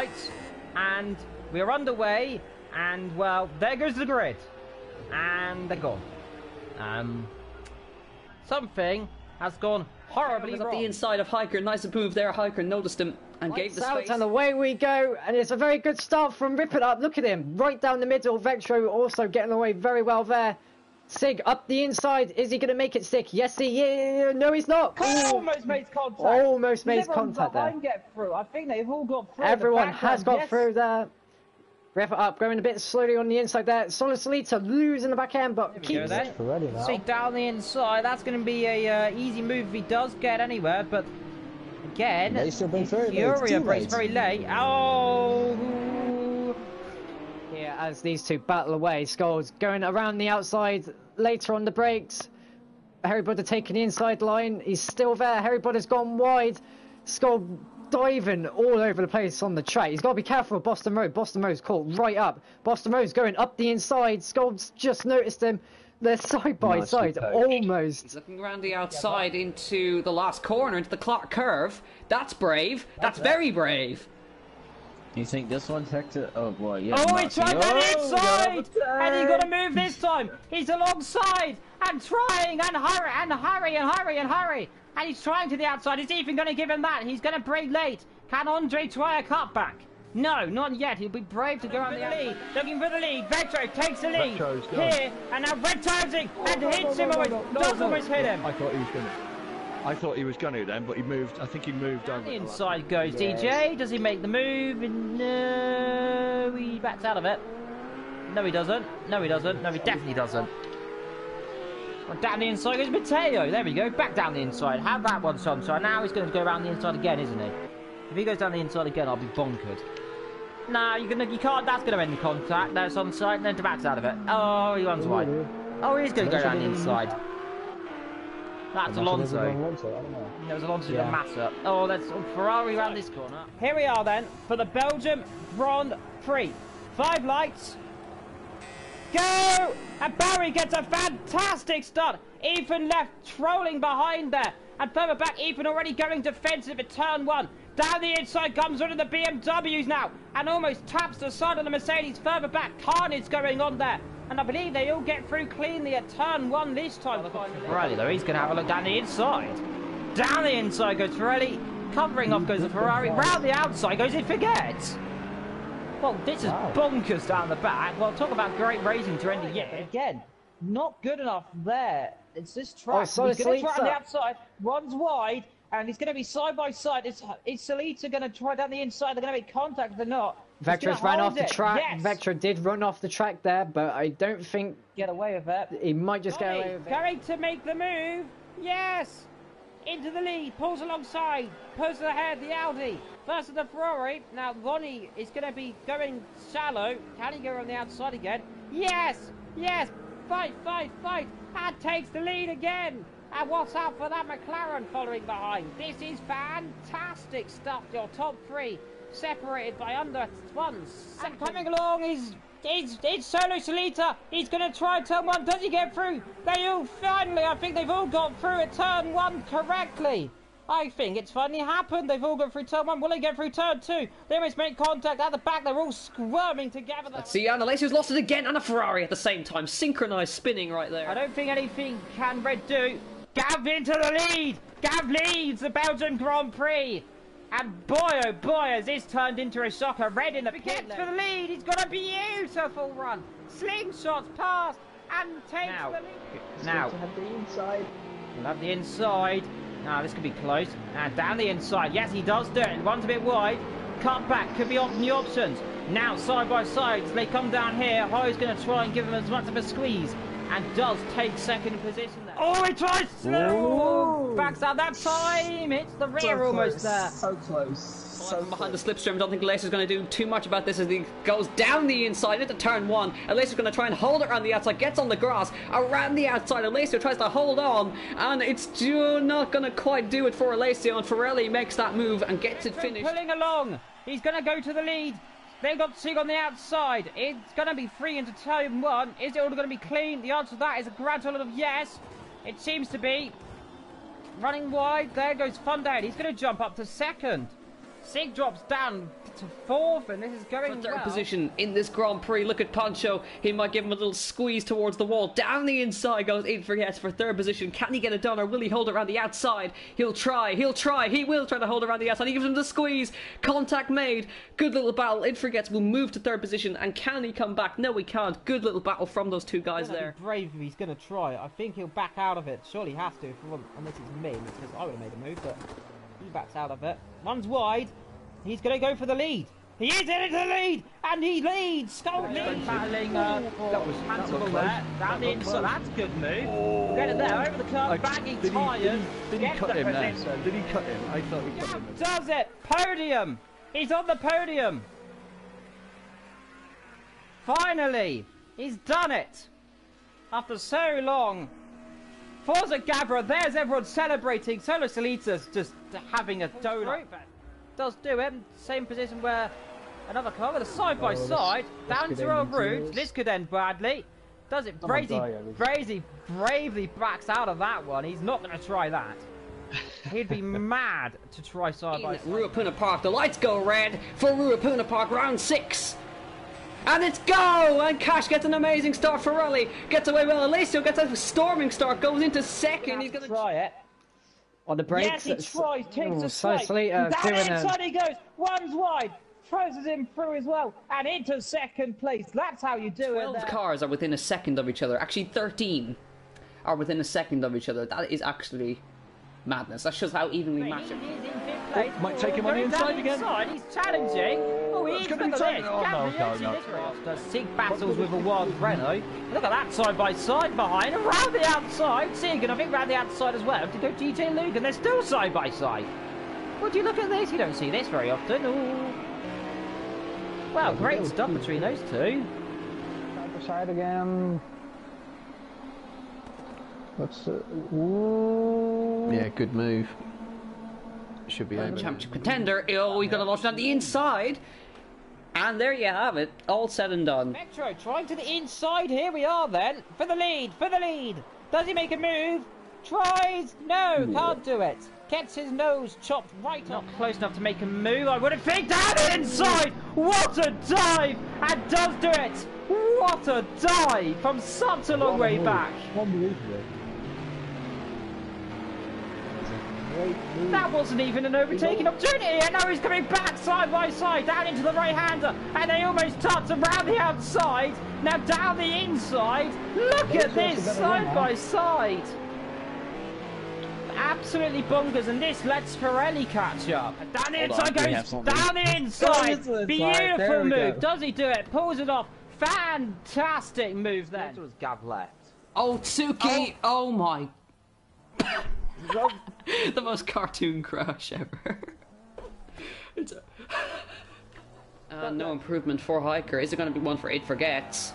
lights, and we're underway, and, well, there goes the grid. And they're gone. Something has gone horribly wrong. Up the inside of Hiker, nice move there. Hiker noticed him and gave the space. And away we go, and it's a very good start from Rip It Up. Look at him, right down the middle. Vectro also getting away very well there. Sig up the inside. Is he going to make it stick? Yes, he is. No, he's not. Almost made contact. Almost made contact there. Get through. I think they've all got through. Everyone has got through there. Rip It Up going a bit slowly on the inside there. Solid Salita losing the back end, but keeps it. See down the inside. That's going to be a easy move if he does get anywhere. But again, Furia breaks very late. Oh! Yeah, as these two battle away, Skulls going around the outside later on the brakes. Harry Butter taking the inside line. He's still there. Harry Butter's gone wide. Skull diving all over the place on the track. He's got to be careful of Boston Road. Boston Road's caught right up. Boston Road's going up the inside. Skull's just noticed him. They're side by side, almost. He's looking around the outside into the last corner, into the clock curve. That's brave. That's very brave. You think this one's Hector? Oh boy, yeah. Oh, he tried that inside! And he got to move this time. He's alongside and trying and hurry. And he's trying to the outside. Is he even going to give him that? He's going to brake late. Can Andre try a cutback? No, not yet. He'll be brave to go on the lead. Looking for the lead. Vectro takes the lead. Here, and now red turning and hits him almost. Does almost hit him. I thought he was going to. I thought he was going to then, but he moved. I think he moved over. The inside goes DJ. Does he make the move? No, he backs out of it. No, he doesn't. No, he doesn't. No, he definitely doesn't. Well, down the inside goes Mateo. There we go. Back down the inside. Have that one, Sunshine. Now he's going to go around the inside again, isn't he? If he goes down the inside again, I'll be bonkered. No, you can't. That's going to end the contact. No, it's on side, and then to backs out of it. Oh, he runs wide. Oh, he's going to go down the inside. That's Alonso. No, it was Alonso and Massa. Oh, that's Ferrari around this corner. Here we are then for the Belgium Grand Prix. 5 lights. Go! And Barry gets a fantastic start. Ethan left trolling behind there. And further back, Ethan already going defensive at turn 1. Down the inside comes one of the BMWs now. And almost taps the side of the Mercedes further back. Carnage going on there. And I believe they all get through cleanly at turn 1 this time. Ferrari though, he's going to have a look down the inside. Down the inside goes Ferrari. Covering off goes the Ferrari. Round the outside goes it forgets. Well, this is bonkers down the back. Well, talk about great racing to end the year. Again, not good enough there. It's this track. Oh, he's going to try on the outside. One's wide, and he's going to be side by side. Is Salita going to try down the inside? They're going to make contact or not? Vector's ran off the track. Yes. Vector did run off the track there, but I don't think... Get away with it. He might just get away with it. Going to make the move. Yes! Into the lead. Pulls alongside. Pulls ahead the Audi. First of the Ferrari. Now Ronnie is going to be going shallow. Can he go on the outside again? Yes! Yes! Fight! And takes the lead again. And watch out for that McLaren following behind. This is fantastic stuff. Your top 3 separated by under 1 second. And coming along is Solo Salita. He's going to try turn 1. Does he get through? They all finally, I think they've all got through at turn 1 correctly. I think it's finally happened. They've all got through turn 1. Will they get through turn 2? They almost make contact at the back. They're all squirming together. Let's see, and Alessio's lost it again, and a Ferrari at the same time. Synchronised spinning right there. I don't think anything can Red do. Gav into the lead. Gav leads the Belgian Grand Prix. And boy, oh boy, has this turned into a shocker. Red in the pit for the lead. He's got a beautiful run. Slingshots past and takes the lead. Now, we'll have the inside. Now, this could be close. And down the inside. Yes, he does do it. Runs a bit wide. Cut back. Could be the options. Now, side by side, as they come down here, Ho's going to try and give them as much of a squeeze. And does take second position there. Oh, he tries slow. Backs out that time. Hits the rear almost there. So close. So behind the slipstream. I don't think Alessio's going to do too much about this as he goes down the inside into turn 1. Alessio's going to try and hold it around the outside. Gets on the grass around the outside. Alessio tries to hold on, and it's not going to quite do it for Alessio. And Ferrelli makes that move and gets it finished. Pulling along. He's going to go to the lead. They've got Sig on the outside. It's going to be free into turn 1. Is it all going to be clean? The answer to that is a gradual of yes. It seems to be. Running wide. There goes Fundad. He's going to jump up to second. Sig drops down to 4th, and this is going Third well. position in this Grand Prix. Look at Pancho. He might give him a little squeeze towards the wall. Down the inside goes In Forgets for 3rd position. Can he get it done, or will he hold it around the outside? He'll try. He will try to hold it around the outside. He gives him the squeeze. Contact made. Good little battle. In Forgets will move to 3rd position, and can he come back? No, he can't. Good little battle from those two guys there. Brave if he's going to try. I think he'll back out of it. Surely he has to, unless it's me, because I would have made a move, but he backs out of it. One's wide. He's going to go for the lead. He is into the lead, and he leads. Skull leads. Battling for Mantle there. Down the inside. That's a good move. Get it there, over the curb, banging tyres. Did he cut him there? Did he cut him? I thought he cut him. Does it? Podium. He's on the podium. Finally, he's done it. After so long. Forza GAVRA, there's everyone celebrating. Solo Solita's just having a donut. Does do it. Same position where another car with a side-by-side. Down to a route. This could end badly. Does it? Brazy bravely backs out of that one. He's not going to try that. He'd be mad to try side-by-side. Ruapuna Park, the lights go red for Ruapuna Park, round 6. And it's go! And Cash gets an amazing start for Raleigh. Gets away well. Alessio gets a storming start, goes into 2nd. He's going to try it. On the brakes. Yes, he tries, takes a straight. Down inside he goes. One's wide. Throws him through as well. And into 2nd place. That's how you do it. 12 cars are within a second of each other. Actually, 13 are within a second of each other. That is actually madness. That shows how evenly matched. Might take him on the inside again. He's challenging. Oh, he's going to be taken. Does Sig battles with a wild Renault. Look at that side-by-side behind. Around the outside. Sig, and I think around the outside as well. To go DJ Luke, and they're still side-by-side. Would you look at this? You don't see this very often. Ooh. Well, great stuff between those two. Side again. What's ooh. Yeah, good move. Should be able. Championship contender. Oh, he's going to launch down the inside. And there you have it. All said and done. Metro trying to the inside. Here we are then. For the lead. For the lead. Does he make a move? Tries. No, can't do it. Gets his nose chopped right up. Not close enough to make a move. I would have think down the inside. What a dive. And does do it. What a dive from such a long way back. Unbelievable. That wasn't even an overtaking opportunity, and now he's coming back side by side, down into the right-hander, and they almost touch around the outside, now down the inside. Look at this, side by side. Absolutely bonkers, and this lets Pirelli catch up. Down the inside goes, down the inside. Beautiful move. Does he do it? Pulls it off. Fantastic move there. Was Gav left. Oh, Tsuki. Oh my. The most cartoon crash ever. No improvement for Hiker. Is there going to be one for It Forgets?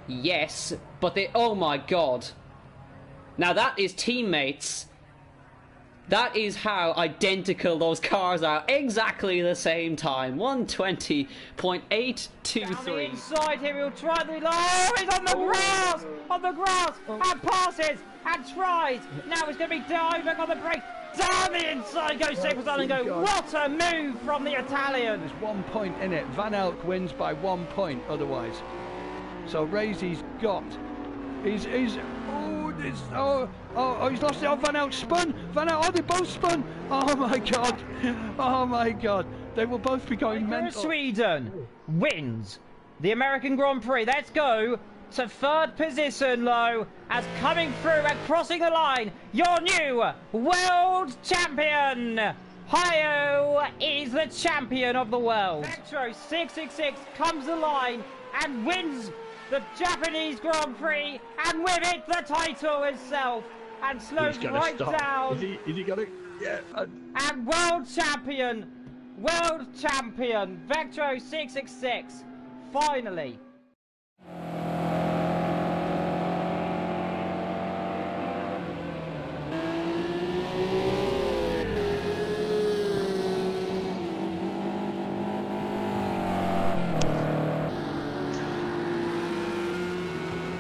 Yes, but they. Oh my god. Now that is teammates. That is how identical those cars are. Exactly the same time. 120.823. Inside here, he'll try the. Oh, he's on the grass! On the grass! And passes! And tries! Now he's going to be diving on the brake. Down the inside goes Sigurdsson and go. What a move from the Italian! There's 1 point in it. Van Elk wins by 1 point otherwise. So Razy's got. He's he's lost it. Oh, Van Elk spun. Van Elk, they both spun. Oh my god. Oh my god. They will both be going mental. Sweden wins the American Grand Prix. Let's go to 3rd position, Low, as coming through and crossing the line, your new world champion. Hayo is the champion of the world. Metro 666 comes the line and wins the Japanese Grand Prix, and with it the title itself, and slows right down. Is he got it? Yeah. And world champion, Vectro 666, finally.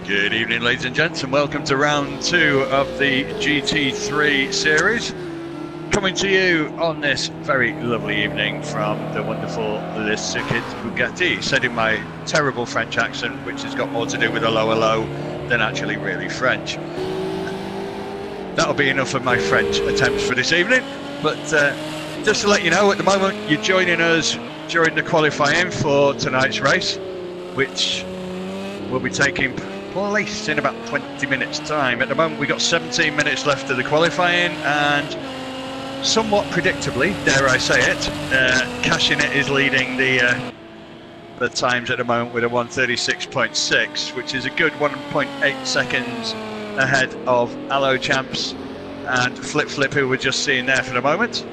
Good evening, ladies and gents, and welcome to round 2 of the GT3 series. coming to you on this very lovely evening from the wonderful Le Circuit Bugatti, said in my terrible French accent, which has got more to do with a lower low than actually really French. That'll be enough of my French attempts for this evening, but just to let you know, at the moment you're joining us during the qualifying for tonight's race, which will be taking place in about 20 minutes time. At the moment we've got 17 minutes left of the qualifying, and somewhat predictably, dare I say it, Cashing It is leading the times at the moment with a 1:36.6, which is a good 1.8 seconds ahead of Allo Champs and Flip Flip, who we're just seeing there for the moment.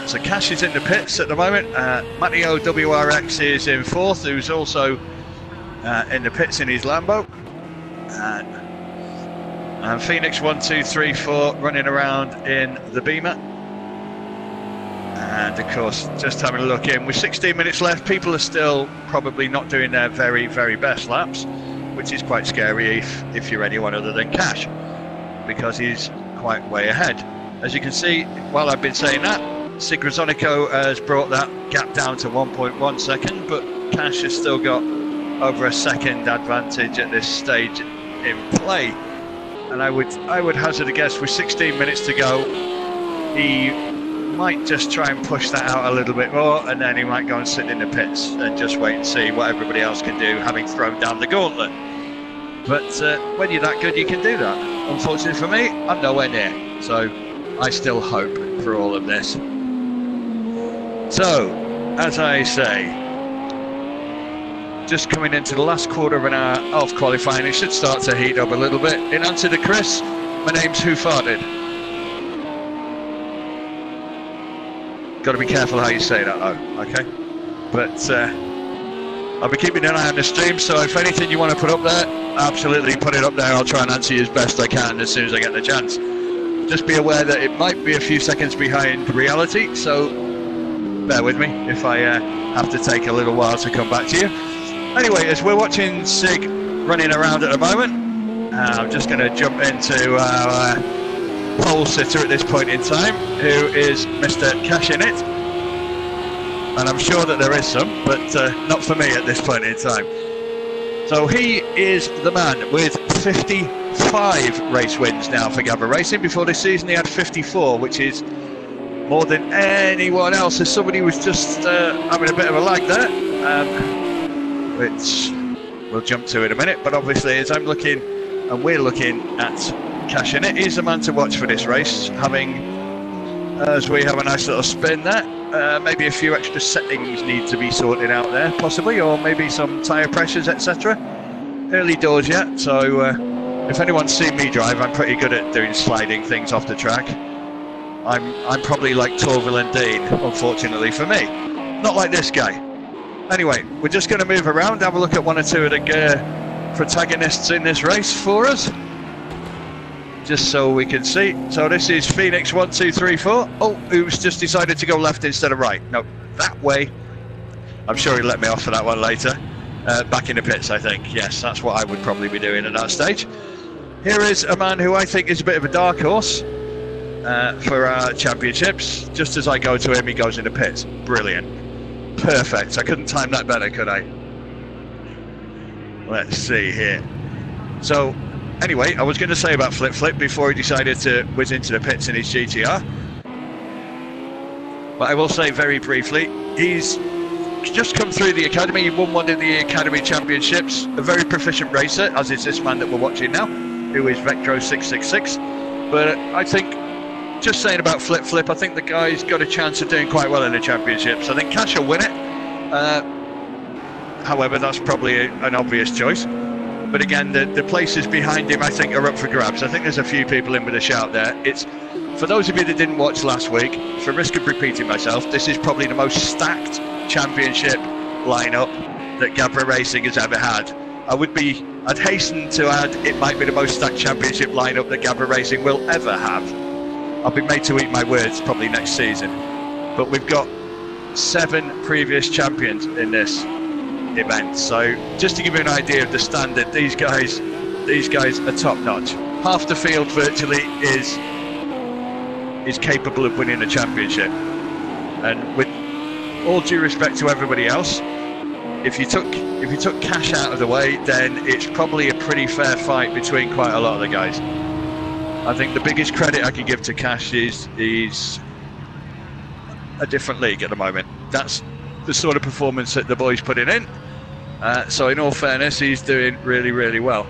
So Cash is in the pits at the moment. Matteo WRX is in fourth, who's also in the pits in his Lambo. And Phoenix 1234 running around in the Beamer. And of course, just having a look in, with 16 minutes left, people are still probably not doing their very, very best laps, which is quite scary if you're anyone other than Cash, because he's quite way ahead. As you can see, while I've been saying that, Sigrazonico has brought that gap down to 1.1 second, but Cash has still got over a second advantage at this stage in play. And I would hazard a guess, with 16 minutes to go, he might just try and push that out a little bit more, and then he might go and sit in the pits and just wait and see what everybody else can do, having thrown down the gauntlet. But when you're that good, you can do that. Unfortunately for me, I'm nowhere near, so I still hope for all of this. So, as I say, just coming into the last quarter of an hour of qualifying, it should start to heat up a little bit. In answer to Chris, my name's Who Farted. Got to be careful how you say that though, okay? But I'll be keeping an eye on the stream, so if anything you want to put up there, absolutely put it up there. I'll try and answer you as best I can as soon as I get the chance. Just be aware that it might be a few seconds behind reality, so bear with me if I have to take a little while to come back to you. Anyway, as we're watching Sig running around at the moment, I'm just going to jump into our pole sitter at this point in time, who is Mr. Cashing It. And I'm sure that there is some, but not for me at this point in time. So he is the man with 55 race wins now for GAVRA Racing. Before this season he had 54, which is more than anyone else. As somebody was just having a bit of a lag there, which we'll jump to in a minute. But obviously, as I'm looking and we're looking at Cashing It, he's the man to watch for this race, having, as we have a nice little spin there, maybe a few extra settings need to be sorted out there, possibly, or maybe some tyre pressures, etc. Early doors yet, so if anyone's seen me drive, I'm pretty good at doing sliding things off the track. I'm probably like Torvill and Dean, unfortunately for me. Not like this guy. Anyway, we're just going to move around, have a look at one or two of the protagonists in this race for us, just so we can see. So this is Phoenix 1234. Oh, who's just decided to go left instead of right. No, that way. I'm sure he'll let me off for that one later. Back in the pits, I think. Yes, that's what I would probably be doing at that stage. Here is a man who I think is a bit of a dark horse for our championships. Just as I go to him, he goes in the pits. Brilliant. Perfect. I couldn't time that better, could I? Let's see here. So, anyway, I was going to say about Flip Flip before he decided to whiz into the pits in his GTR. But I will say very briefly, he's just come through the academy. He won one of the academy championships. A very proficient racer, as is this man that we're watching now, who is Vectro666. But I think, just saying about Flip Flip, I think the guy's got a chance of doing quite well in the championships. I think Cash will win it. However, that's probably an obvious choice. But again, the places behind him, I think, are up for grabs. I think there's a few people in with a shout there. It's, for those of you that didn't watch last week, for risk of repeating myself, this is probably the most stacked championship lineup that GAVRA Racing has ever had. I'd hasten to add, it might be the most stacked championship lineup that GAVRA Racing will ever have. I'll be made to eat my words probably next season. But we've got 7 previous champions in this event. So just to give you an idea of the standard, these guys are top notch. Half the field virtually is is capable of winning a championship. And with all due respect to everybody else, if you took Cash out of the way, then it's probably a pretty fair fight between quite a lot of the guys. I think the biggest credit I can give to Cash is he's a different league at the moment. That's the sort of performance that the boys putting in. So in all fairness, he's doing really, really well.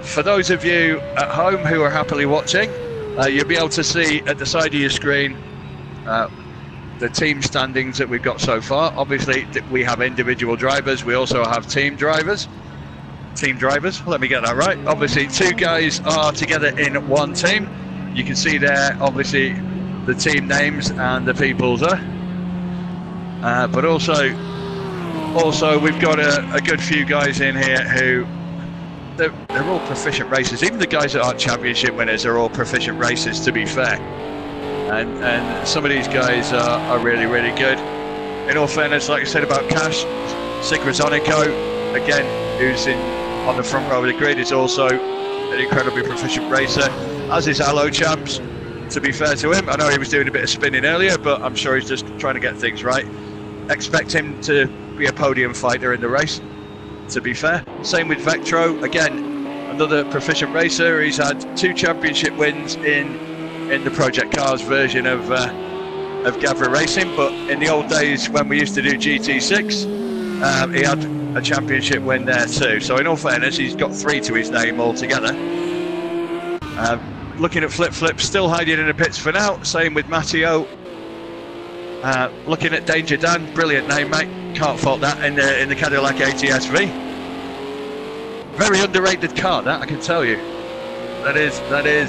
For those of you at home who are happily watching, you'll be able to see at the side of your screen the team standings that we've got so far. Obviously, we have individual drivers. We also have team drivers. Let me get that right. Obviously, 2 guys are together in one team. You can see there, obviously, the team names and the people's there. But also we've got a good few guys in here who they're all proficient racers. Even the guys that aren't championship winners are all proficient racers, to be fair. And some of these guys are really, really good. In all fairness, like I said about Cash, Sigrazonico, again, who's on the front row of the grid, is also an incredibly proficient racer, as is Allo Champs. To be fair to him, I know he was doing a bit of spinning earlier, but I'm sure he's just trying to get things right. Expect him to be a podium fighter in the race, to be fair. Same with Vectro, again, another proficient racer. He's had 2 championship wins in the Project Cars version of GAVRA Racing, but in the old days when we used to do GT6, he had a championship win there too. So in all fairness, he's got 3 to his name altogether. Looking at Flip, still hiding in the pits for now. Same with Matteo. Looking at Danger Dan, brilliant name, mate. Can't fault that in the Cadillac ATS-V. Very underrated car, that I can tell you. That is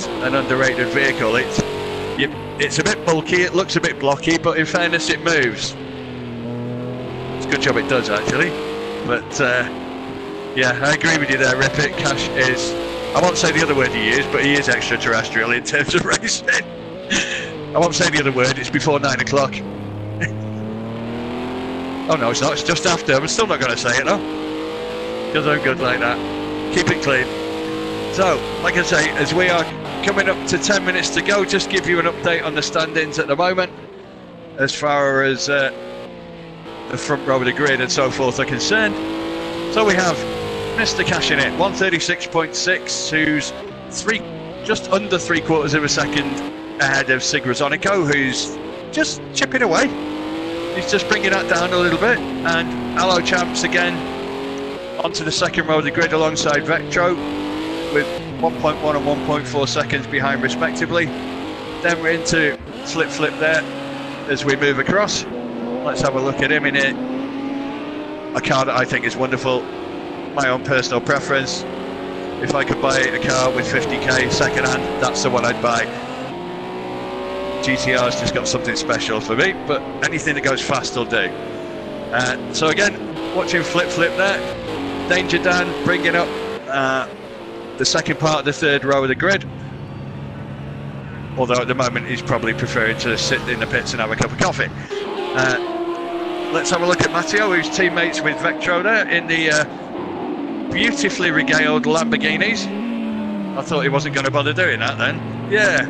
an underrated vehicle. It's a bit bulky, it looks a bit blocky, but in fairness, it moves. It's a good job it does, actually. But yeah, I agree with you there, Rip It. Cash is, I won't say the other word he is, but he is extraterrestrial in terms of racing. I won't say the other word, it's before 9 o'clock. Oh no, it's not, it's just after. I'm still not going to say it though, because I'm good like that. Keep it clean. So, like I say, as we are coming up to 10 minutes to go, just give you an update on the standings at the moment, as far as the front row of the grid and so forth are concerned. So we have Mr. Cash in it, 136.6, who's just under 3/4 of a second ahead of Sigrazonico, who's just chipping away. He's just bringing that down a little bit. And Allo Champs again onto the second row of the grid alongside Vectro, with 1.1 and 1.4 seconds behind respectively. Then we're into Flip there as we move across. Let's have a look at him in it. A car that I think is wonderful. My own personal preference. If I could buy a car with 50k second hand, that's the one I'd buy. GTR's just got something special for me, but anything that goes fast will do. So again, watching Flip there. Danger Dan bringing up the second part of the third row of the grid. Although at the moment he's probably preferring to sit in the pits and have a cup of coffee. Let's have a look at Matteo, who's teammates with Vectro there in the beautifully regaled Lamborghinis. I thought he wasn't going to bother doing that then. Yeah,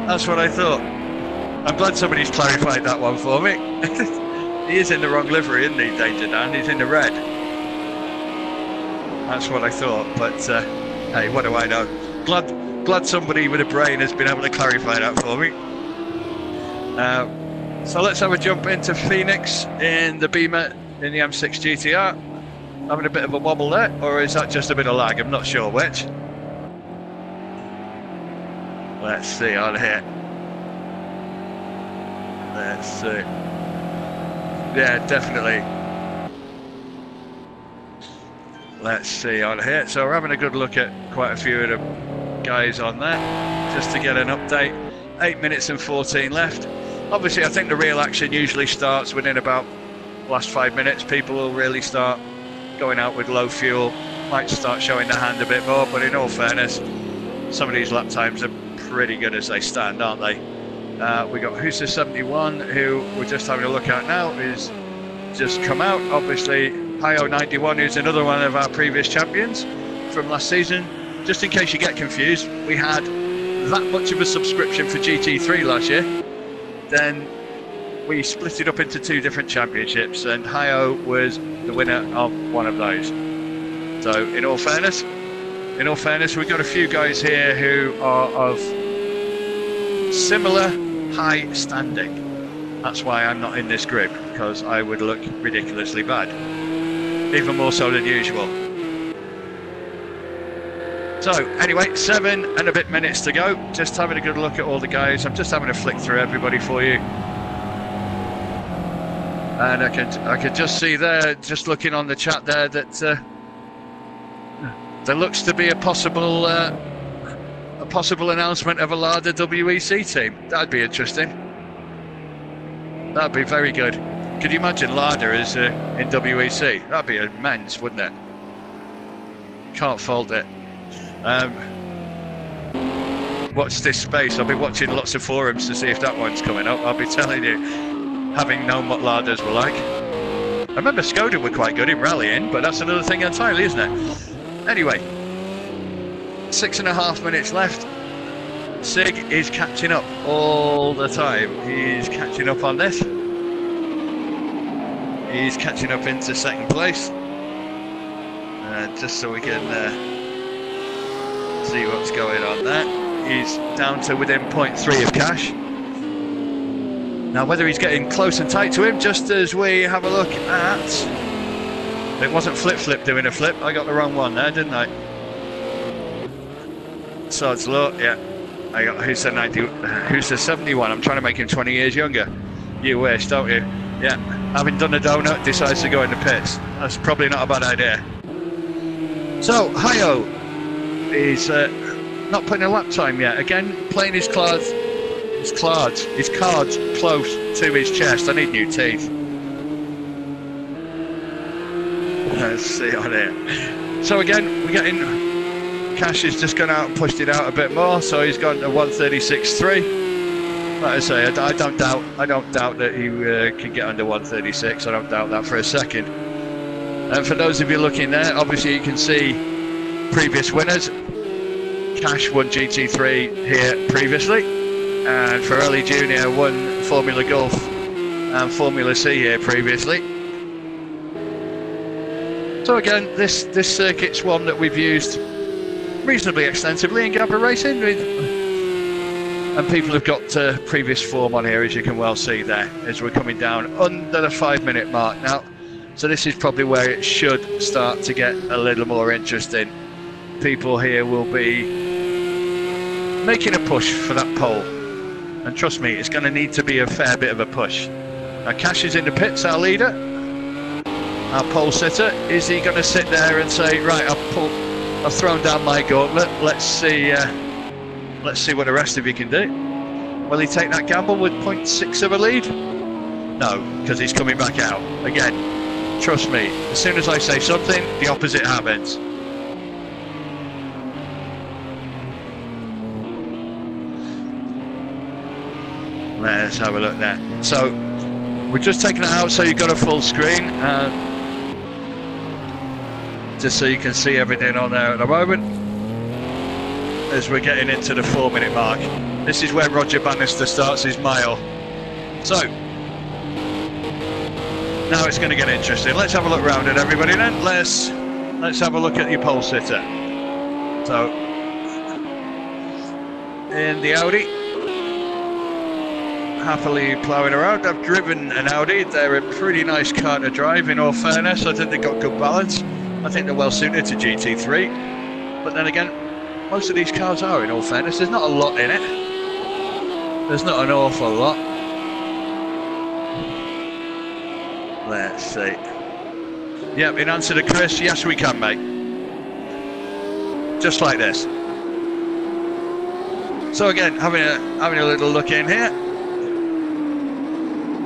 that's what I thought. I'm glad somebody's clarified that one for me. He is in the wrong livery, isn't he, Danger Dan? He's in the red. That's what I thought, but hey, what do I know? Glad somebody with a brain has been able to clarify that for me. So let's have a jump into Phoenix in the Beamer in the M6 GTR. Having a bit of a wobble there, or is that just a bit of lag? I'm not sure which. Let's see on here. Let's see. Yeah, definitely. Let's see on here. So we're having a good look at quite a few of the guys on there, just to get an update. 8 minutes and 14 left. Obviously, I think the real action usually starts within about the last 5 minutes. People will really start going out with low fuel, might start showing their hand a bit more, but in all fairness, some of these lap times are pretty good as they stand, aren't they? We got Husa 71, who we're just having a look at now, who's just come out. Obviously, Pio 91, who's another one of our previous champions from last season. Just in case you get confused, we had that much of a subscription for GT3 last year, then we split it up into 2 different championships, and Hio was the winner of one of those. So in all fairness, we've got a few guys here who are of similar high standing. That's why I'm not in this group, because I would look ridiculously bad, even more so than usual. So anyway, 7 and a bit minutes to go. Just having a good look at all the guys. I'm just having a flick through everybody for you. And I could just see there, just looking on the chat there, that there looks to be a possible announcement of a Lada WEC team. That'd be interesting. That'd be very good. Could you imagine Lada as in WEC? That'd be immense, wouldn't it? Can't fault it. Watch this space. I'll be watching lots of forums to see if that one's coming up. I'll be telling you, having known what Ladas were like. I remember Skoda were quite good in rallying, but that's another thing entirely, isn't it? Anyway, 6.5 minutes left. Sig is catching up all the time. He's catching up on this. He's catching up into 2nd place. Just so we can see what's going on there. He's down to within 0.3 of Cash. Now whether he's getting close and tight to him, just as we have a look at... It wasn't Flip doing a flip, I got the wrong one there, didn't I? Sod's Law, yeah. I got, who said 90, who said 71? I'm trying to make him 20 years younger. You wish, don't you? Yeah, having done a donut, decides to go in the pits. That's probably not a bad idea. So, Hio is not putting a lap time yet. Again, playing his cards close to his chest. I need new teeth. Let's see on it. So again, we're getting... Cash has just gone out and pushed it out a bit more, so he's gone to 136.3. Like I say, I don't doubt that he can get under 136. I don't doubt that for a second. And for those of you looking there, obviously you can see previous winners. Cash won GT3 here previously, and Ferrari Junior won Formula Gulf and Formula C here previously. So again, this circuit's one that we've used reasonably extensively in GAVRA racing, and people have got previous form on here, as you can well see there, as we're coming down under the 5-minute mark now. So this is probably where it should start to get a little more interesting. People here will be making a push for that pole, and trust me, it's going to need to be a fair bit of a push. Now Cash is in the pits, our leader, our pole sitter. Is he going to sit there and say, right, I've thrown down my gauntlet, let's see what the rest of you can do? Will he take that gamble with 0.6 of a lead? No, because he's coming back out. Again, trust me, as soon as I say something, the opposite happens. Let's have a look there. So, we're just taking it out so you've got a full screen. Just so you can see everything on there at the moment, as we're getting into the 4-minute mark. This is where Roger Bannister starts his mile. So, now it's going to get interesting. Let's have a look round at everybody then. Let's have a look at your pole sitter. So, in the Audi, happily ploughing around. I've driven an Audi. They're a pretty nice car to drive, in all fairness. I think they've got good balance. I think they're well suited to GT3, but then again, most of these cars are, in all fairness. There's not a lot in it. There's not an awful lot. Let's see. Yep, in answer to Chris, yes we can, mate. Just like this. So again, having a little look in here.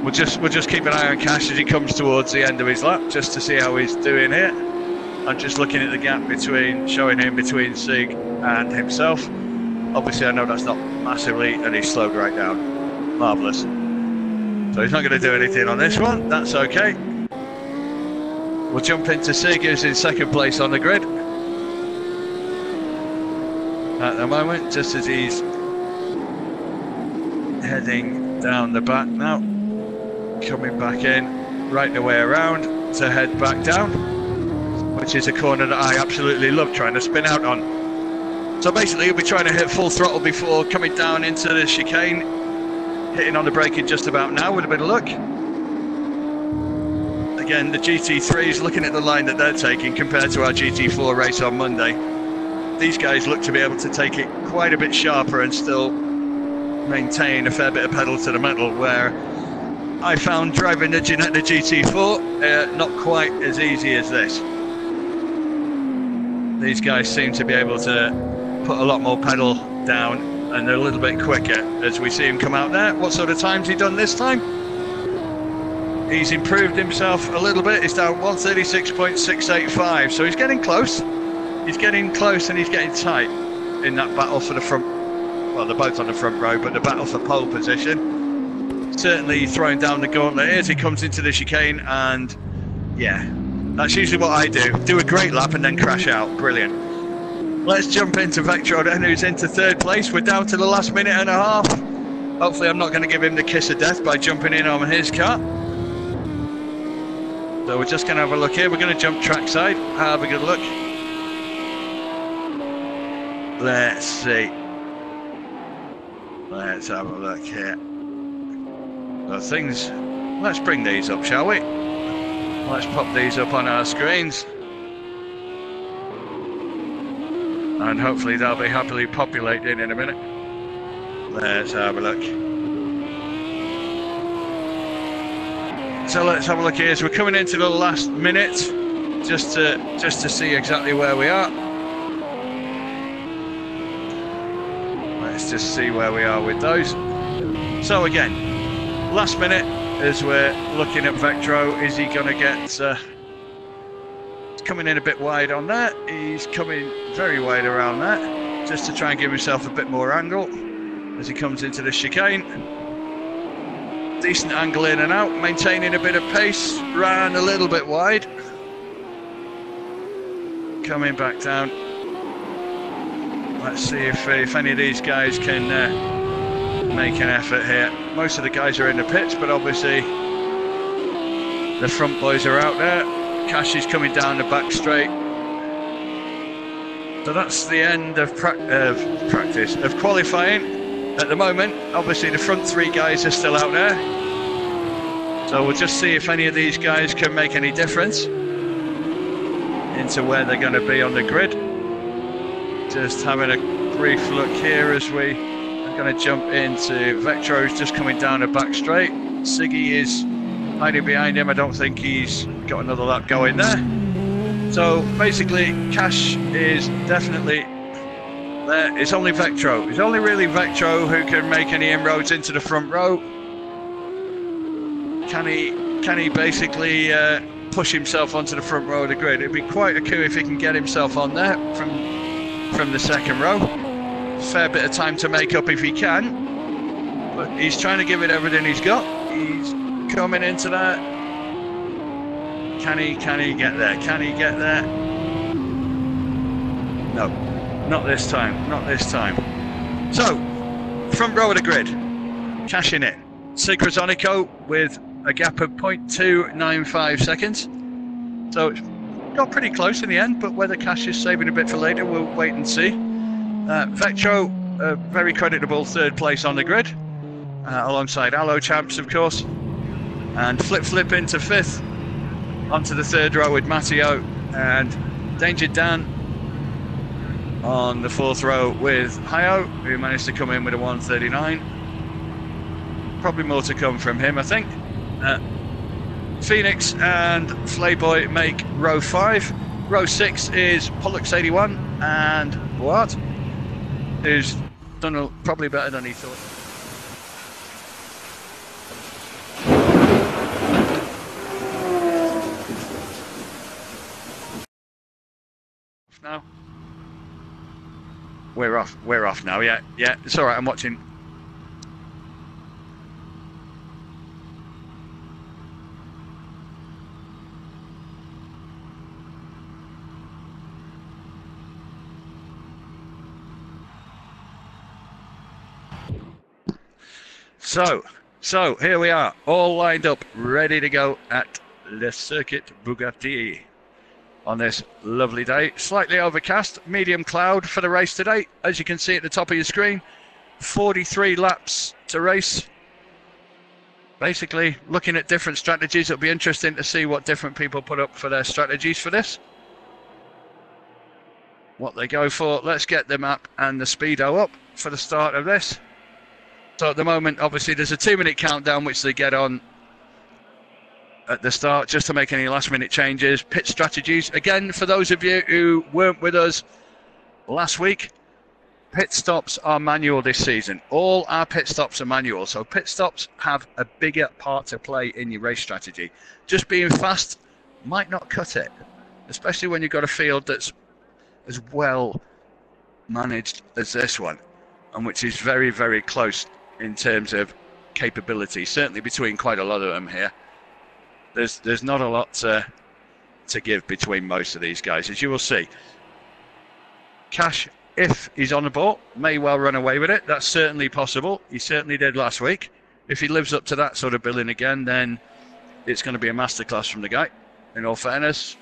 We'll just keep an eye on Cash as he comes towards the end of his lap, just to see how he's doing here. I'm just looking at the gap showing him between Sig and himself. Obviously, I know that's not massively, and he's slowed right down. Marvellous. So he's not going to do anything on this one. That's okay. We'll jump into Sig, who's in 2nd place on the grid at the moment, just as he's heading down the back now, coming back in, right the way around to head back down, which is a corner that I absolutely love trying to spin out on. So basically you'll be trying to hit full throttle before coming down into the chicane, hitting on the braking just about now with a bit of luck. Again, the GT3 is looking at the line that they're taking compared to our GT4 race on Monday. These guys look to be able to take it quite a bit sharper and still maintain a fair bit of pedal to the metal, where I found driving the Ginetta GT4 not quite as easy as this. These guys seem to be able to put a lot more pedal down, and they're a little bit quicker as we see him come out there. What sort of time's he done this time? He's improved himself a little bit. He's down 136.685, so he's getting close. He's getting close and he's getting tight in that battle for the front. Well, they're both on the front row, but the battle for pole position. Certainly throwing down the gauntlet as he comes into the chicane, and yeah, that's usually what I do. Do a great lap and then crash out. Brilliant. Let's jump into Vectro then, who's into third place. We're down to the last minute and a half. Hopefully I'm not going to give him the kiss of death by jumping in on his car. So we're just going to have a look here. We're going to jump trackside, have a good look. Let's see. Let's have a look here. So things, let's bring these up, shall we? Let's pop these up on our screens. And hopefully they'll be happily populated in a minute. Let's have a look. So let's have a look here. So we're coming into the last minute, just to see exactly where we are. Let's just see where we are with those. So again, last minute as we're looking at Vectro. Is he going to get? He's coming in a bit wide on that. He's coming very wide around that, just to try and give himself a bit more angle as he comes into the chicane. Decent angle in and out, maintaining a bit of pace, ran a little bit wide. Coming back down. Let's see if any of these guys can make an effort here. Most of the guys are in the pits, but obviously the front boys are out there. Cash is coming down the back straight. So that's the end of practice, of qualifying. At the moment, obviously the front three guys are still out there. So we'll just see if any of these guys can make any difference into where they're going to be on the grid. Just having a brief look here as we are going to jump into Vectro's just coming down the back straight. Siggy is hiding behind him. I don't think he's got another lap going there. So basically, Cash is definitely there. It's only Vectro. It's only really Vectro who can make any inroads into the front row. Can he basically push himself onto the front row of the grid? It'd be quite a coup if he can get himself on there from the second row. Fair bit of time to make up if he can, but he's trying to give it everything he's got. He's coming into that. Can he get there? Can he get there? No, not this time. Not this time. So, front row of the grid, cashing it. Sigrazonico with a gap of 0.295 seconds. So it's got pretty close in the end, but whether Cash is saving a bit for later, we'll wait and see. Vectro, a very creditable third place on the grid, alongside Allo Champs, of course. And Flip into fifth, onto the third row with Matteo, and Danger Dan on the fourth row with Hayo, who managed to come in with a 139. Probably more to come from him, I think. Phoenix and Flayboy make row 5. Row 6 is Pollux 81 and Boat, who's done probably better than he thought. Now we're off now. Yeah, it's all right. I'm watching. So here we are, all lined up, ready to go at Le Circuit Bugatti on this lovely day. Slightly overcast, medium cloud for the race today. As you can see at the top of your screen, 43 laps to race. Basically, looking at different strategies. It'll be interesting to see what different people put up for their strategies for this. What they go for. Let's get the map and the speedo up for the start of this. So at the moment, obviously, there's a 2-minute countdown which they get on at the start just to make any last-minute changes. Pit strategies. Again, for those of you who weren't with us last week, pit stops are manual this season. All our pit stops are manual. So pit stops have a bigger part to play in your race strategy. Just being fast might not cut it, especially when you've got a field that's as well managed as this one, and which is very, very close in terms of capability, certainly between quite a lot of them here. There's not a lot to give between most of these guys, as you will see. Cash, if he's on the ball, may well run away with it. That's certainly possible. He certainly did last week. If he lives up to that sort of billing again, then it's going to be a masterclass from the guy, in all fairness.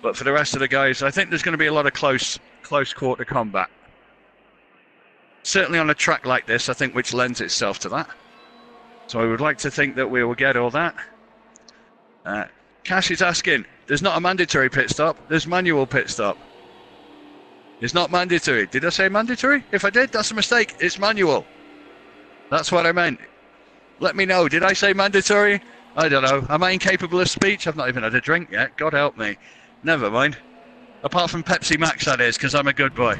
But for the rest of the guys, I think there's going to be a lot of close quarter combat. Certainly on a track like this, I think, which lends itself to that. So I would like to think that we will get all that. Cash is asking, there's not a mandatory pit stop, there's manual pit stop. It's not mandatory. Did I say mandatory? If I did, that's a mistake. It's manual. That's what I meant. Let me know. Did I say mandatory? I don't know. Am I incapable of speech? I've not even had a drink yet. God help me. Never mind. Apart from Pepsi Max, that is, because I'm a good boy.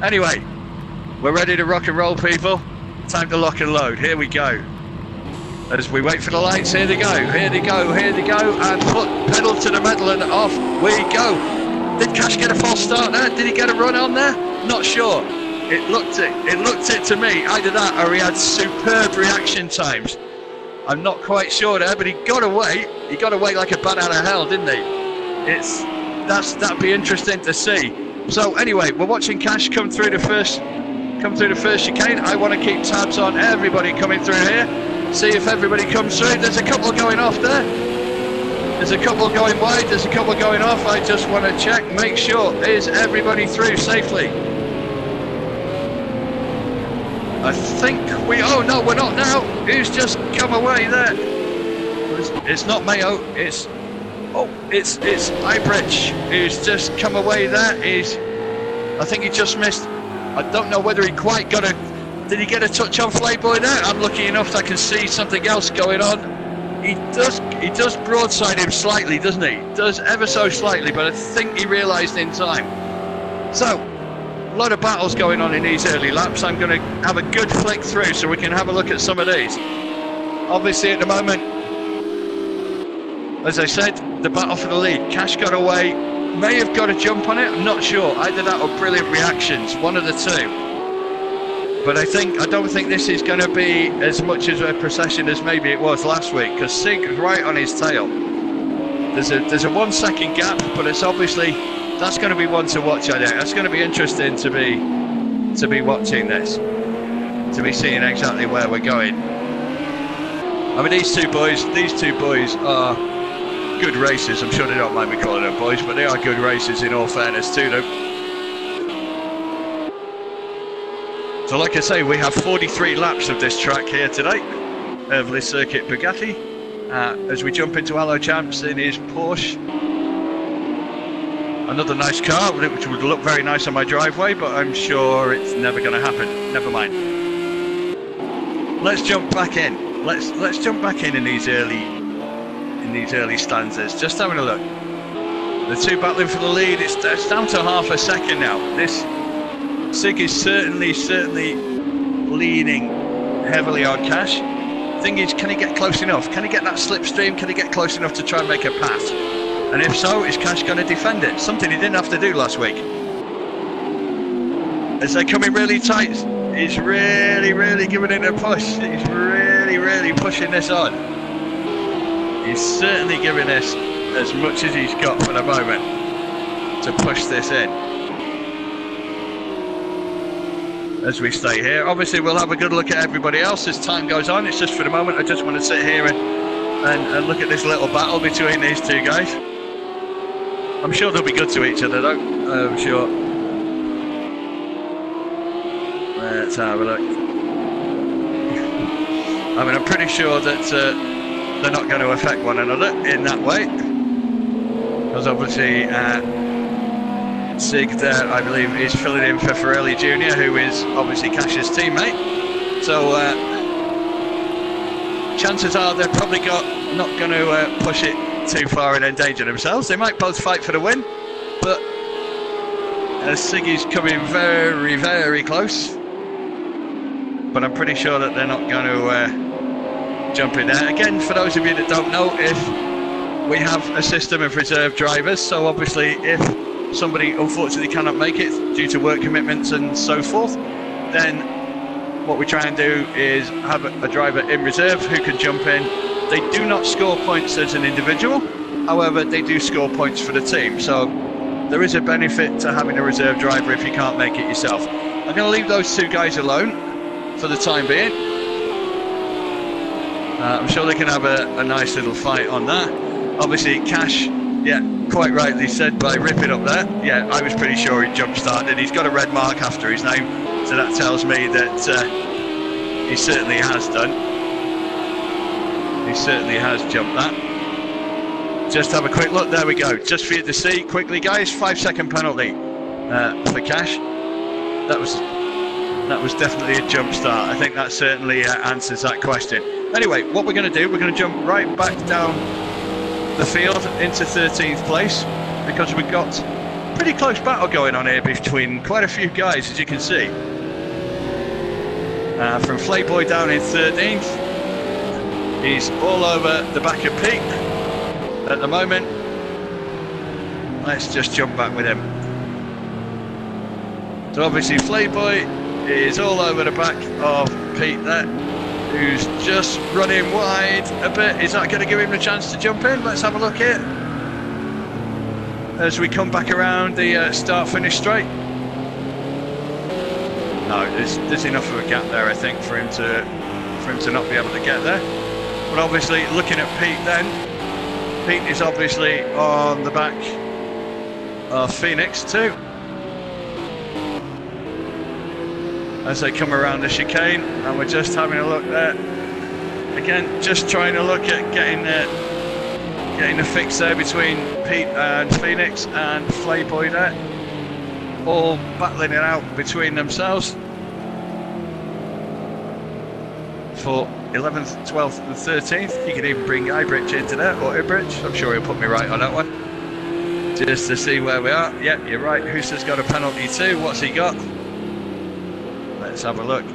Anyway, we're ready to rock and roll, people. Time to lock and load. Here we go. As we wait for the lights, here they go, here they go, here they go, and foot pedal to the metal and off we go. Did Cash get a false start there? Did he get a run on there? Not sure. It looked it to me. Either that or he had superb reaction times. I'm not quite sure there, but he got away. He got away like a bat out of hell, didn't he? That'd be interesting to see. So anyway, we're watching Cash come through the first chicane. I want to keep tabs on everybody coming through here. See if everybody comes through. There's a couple going off there. There's a couple going wide. There's a couple going off. I just want to check, make sure, is everybody through safely? I think oh no, we're not now. Who's just come away there? It's not Mayo. It's Ibridge who's just come away there. I think he just missed. I don't know whether he quite got did he get a touch on Flayboy there? I'm lucky enough that I can see something else going on. He does broadside him slightly, doesn't he? Does ever so slightly, but I think he realised in time. So, a lot of battles going on in these early laps. I'm going to have a good flick through so we can have a look at some of these. Obviously at the moment, as I said, the battle for the lead. Cash got away, may have got a jump on it, I'm not sure. Either that or brilliant reactions, one of the two. But I don't think this is going to be as much as a procession as maybe it was last week, because Sig is right on his tail. There's a 1 second gap, but it's obviously, that's going to be one to watch. I think that's going to be interesting to be watching this, to be seeing exactly where we're going. I mean, these two boys are good racers. I'm sure they don't mind me calling them boys, but they are good racers in all fairness to them. So like I say, we have 43 laps of this track here today, of Le Circuit Bugatti, as we jump into Hello Champs in his Porsche. Another nice car, which would look very nice on my driveway, but I'm sure it's never going to happen. Never mind. Let's jump back in. Let's jump back in these early stanzas. Just having a look. The two battling for the lead. It's down to half a second now. This Sig is certainly leaning heavily on Cash. Thing is, can he get close enough? Can he get that slipstream? Can he get close enough to try and make a pass? And if so, is Cash going to defend it? Something he didn't have to do last week. As they come in really tight, he's really giving it a push. He's really pushing this on. He's certainly giving this as much as he's got for the moment to push this in. as we stay here. Obviously, we'll have a good look at everybody else as time goes on. It's just for the moment, I just want to sit here and look at this little battle between these two guys. I'm sure they'll be good to each other, though. I'm sure. Let's have a look. I mean, I'm pretty sure that they're not going to affect one another in that way. Because obviously, Sig there, I believe, is filling in for Ferrelli Jr., who is obviously Cash's teammate. So, chances are they're probably not going to push it too far and endanger themselves. They might both fight for the win, but Siggy's coming very, very close. But I'm pretty sure that they're not going to jump in there. Again, for those of you that don't know, if we have a system of reserve drivers, so obviously if somebody unfortunately cannot make it due to work commitments and so forth, then what we try and do is have a driver in reserve who can jump in. They do not score points as an individual, however they do score points for the team, so there is a benefit to having a reserve driver if you can't make it yourself. I'm going to leave those two guys alone for the time being. I'm sure they can have a nice little fight on that. Obviously Cash, yeah, quite rightly said by ripping up there. Yeah, I was pretty sure he jump started. He's got a red mark after his name, so that tells me that he certainly has done. He certainly has jumped that. Just have a quick look, there we go. Just for you to see quickly, guys, 5-second penalty for Cash. That was definitely a jump start. I think that certainly answers that question. Anyway, what we're going to do, we're going to jump right back down the field into 13th place, because we've got a pretty close battle going on here between quite a few guys, as you can see. From Playboy down in 13th, he's all over the back of Pete at the moment. Let's just jump back with him. So obviously Playboy is all over the back of Pete there, who's just running wide a bit. Is that going to give him a chance to jump in? Let's have a look here as we come back around the start-finish straight. No, there's enough of a gap there, I think, for him to not be able to get there. But obviously, looking at Pete then, Pete is obviously on the back of Phoenix too, as they come around the chicane, and we're just having a look there. Again, just trying to look at getting a fix there between Pete and Phoenix and Playboy there, all battling it out between themselves for 11th, 12th and 13th. You can even bring Ibridge into there, or Ibridge. I'm sure he'll put me right on that one, just to see where we are. Yep, you're right, Hooster's got a penalty too. What's he got? Let's have a look.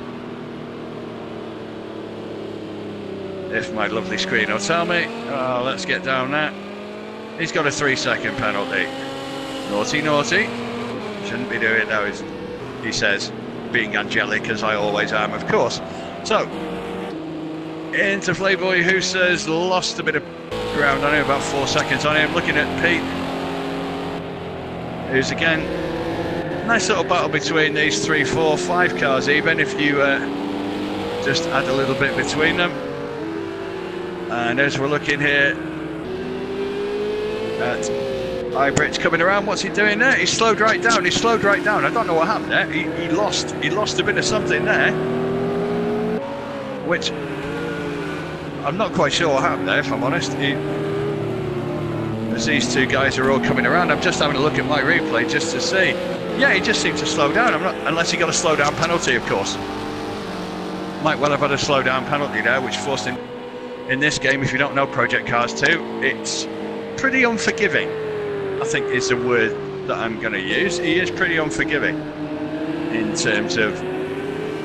If my lovely screen will tell me. Oh, let's get down there. He's got a 3-second penalty. Naughty, naughty. Shouldn't be doing those, he says, being angelic as I always am, of course. So, into Playboy, who says lost a bit of ground on him, about 4 seconds on him. Looking at Pete, who's again, nice little battle between these 3, 4, 5 cars, even if you just add a little bit between them. And as we're looking here at Ibridge coming around, what's he doing there? He slowed right down. He slowed right down. I don't know what happened there. He lost a bit of something there, which I'm not quite sure what happened there, if I'm honest. As these two guys are all coming around, I'm just having a look at my replay just to see. Yeah, he just seemed to slow down. Unless he got a slow down penalty, of course. Might well have had a slow down penalty there, which forced him. In this game, if you don't know Project Cars 2, it's pretty unforgiving, I think is the word that I'm going to use. He is pretty unforgiving in terms of,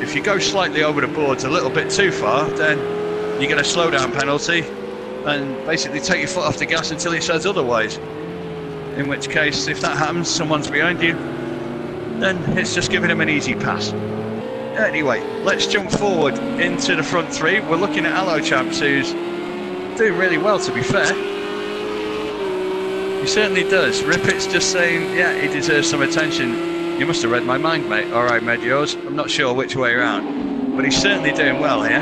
if you go slightly over the boards a little bit too far, then you get a slow down penalty and basically take your foot off the gas until he says otherwise. In which case, if that happens, someone's behind you, then it's just giving him an easy pass. Anyway, let's jump forward into the front three. We're looking at Hello Champs, who's doing really well, to be fair. He certainly does. Rippett's just saying, yeah, he deserves some attention You must have read my mind, mate. All right, mate, yours. I'm not sure which way around, but he's certainly doing well here.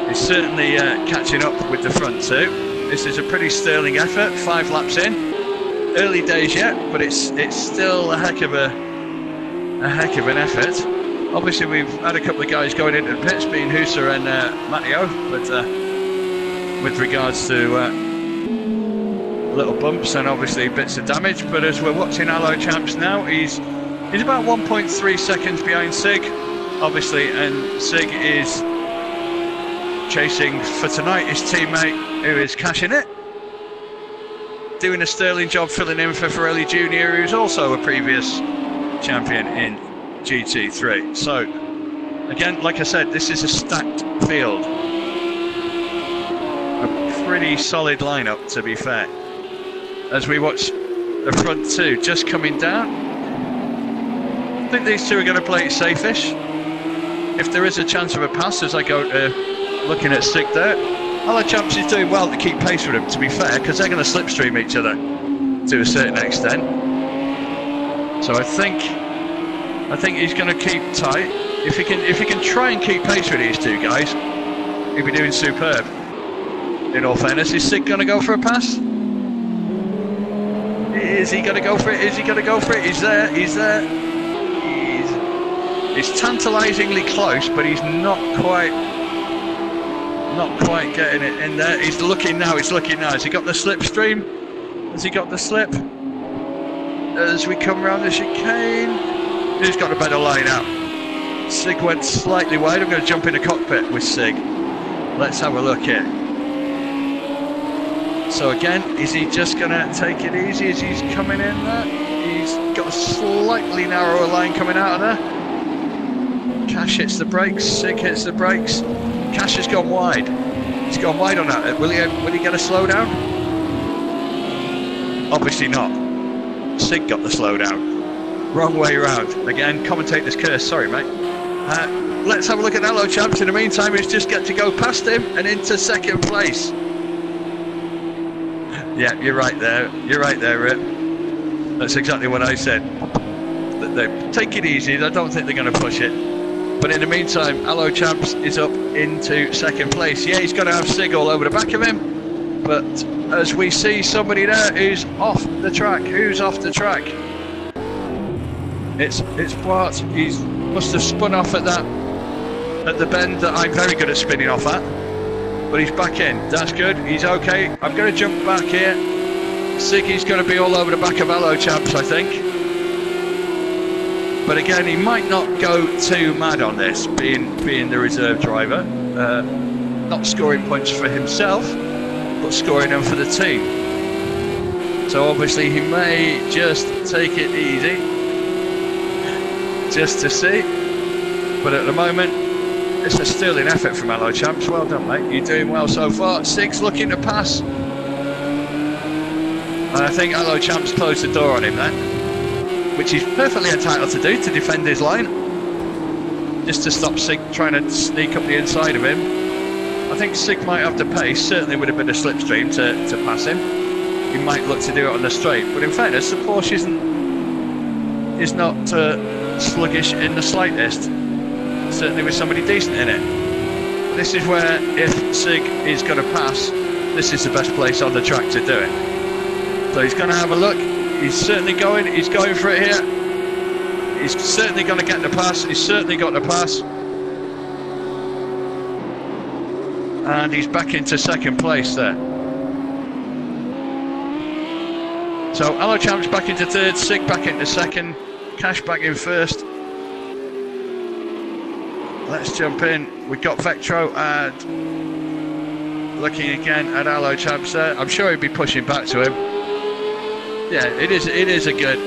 He's certainly catching up with the front two. This is a pretty sterling effort. 5 laps in. Early days yet, but it's still a heck of an effort. Obviously, we've had a couple of guys going into the pits, being Husa and Matteo, but with regards to little bumps and obviously bits of damage. But as we're watching Allo Champs now, he's about 1.3 seconds behind Sig, obviously, and Sig is chasing for tonight his teammate, who is cashing it, doing a sterling job filling in for Ferrelli Jr., who's also a previous champion in GT3. So again, like I said, this is a stacked field, a pretty solid lineup, to be fair. As we watch the front two just coming down, I think these two are going to play it safe-ish. If there is a chance of a pass, as I go to looking at Sig there, Allo Champs is doing well to keep pace with him, to be fair, because they're going to slipstream each other to a certain extent. So I think he's going to keep tight. If he can try and keep pace with these two guys, he'll be doing superb. In all fairness, is Sig going to go for a pass? Is he going to go for it? Is he going to go for it? He's there. He's there. He's tantalisingly close, but he's not quite getting it in there. He's looking now. He's looking now. Has he got the slipstream? Has he got the slip? As we come around the chicane, who's got a better line out? Sig went slightly wide. I'm going to jump in the cockpit with Sig. Let's have a look here. So again, is he just going to take it easy as he's coming in there? He's got a slightly narrower line coming out of there. Cash hits the brakes, Sig hits the brakes. Cash has gone wide. He's gone wide on that. Will he get a slowdown? Obviously not. Sig got the slowdown. Wrong way around. Again, commentator's curse. Sorry, mate. Let's have a look at Allo Champs. In the meantime, he's just got to go past him and into second place. Yeah, you're right there. You're right there, Rip. That's exactly what I said. They take it easy. I don't think they're going to push it. But in the meantime, Allo Champs is up into second place. Yeah, he's going to have Sig all over the back of him. But as we see somebody there who's off the track. Who's off the track? It's Bart. He must have spun off at the bend that I'm very good at spinning off at. But he's back in. That's good. He's okay. I'm going to jump back here. Siggy's going to be all over the back of Allo Champs, I think. But again, he might not go too mad on this, being the reserve driver. Not scoring points for himself, but scoring them for the team. So obviously he may just take it easy, just to see. But at the moment, it's a sterling effort from Allo Champs. Well done, mate. You're doing well so far. Sig's looking to pass. And I think Allo Champs closed the door on him then, which he's perfectly entitled to do, to defend his line. Just to stop Sig trying to sneak up the inside of him. I think Sig might have the pace, certainly would have been a slipstream to pass him. He might look to do it on the straight, but in fairness, the Porsche is not sluggish in the slightest. Certainly with somebody decent in it. This is where, if Sig is going to pass, this is the best place on the track to do it. So he's going to have a look. He's certainly going. He's going for it here. He's certainly going to get the pass. He's certainly got the pass. And he's back into second place there. So Allo Champs back into third, Sig back into second, Cash back in first. Let's jump in. We've got Vectro and looking again at Allo Champs there. I'm sure he'd be pushing back to him. Yeah, it is a good.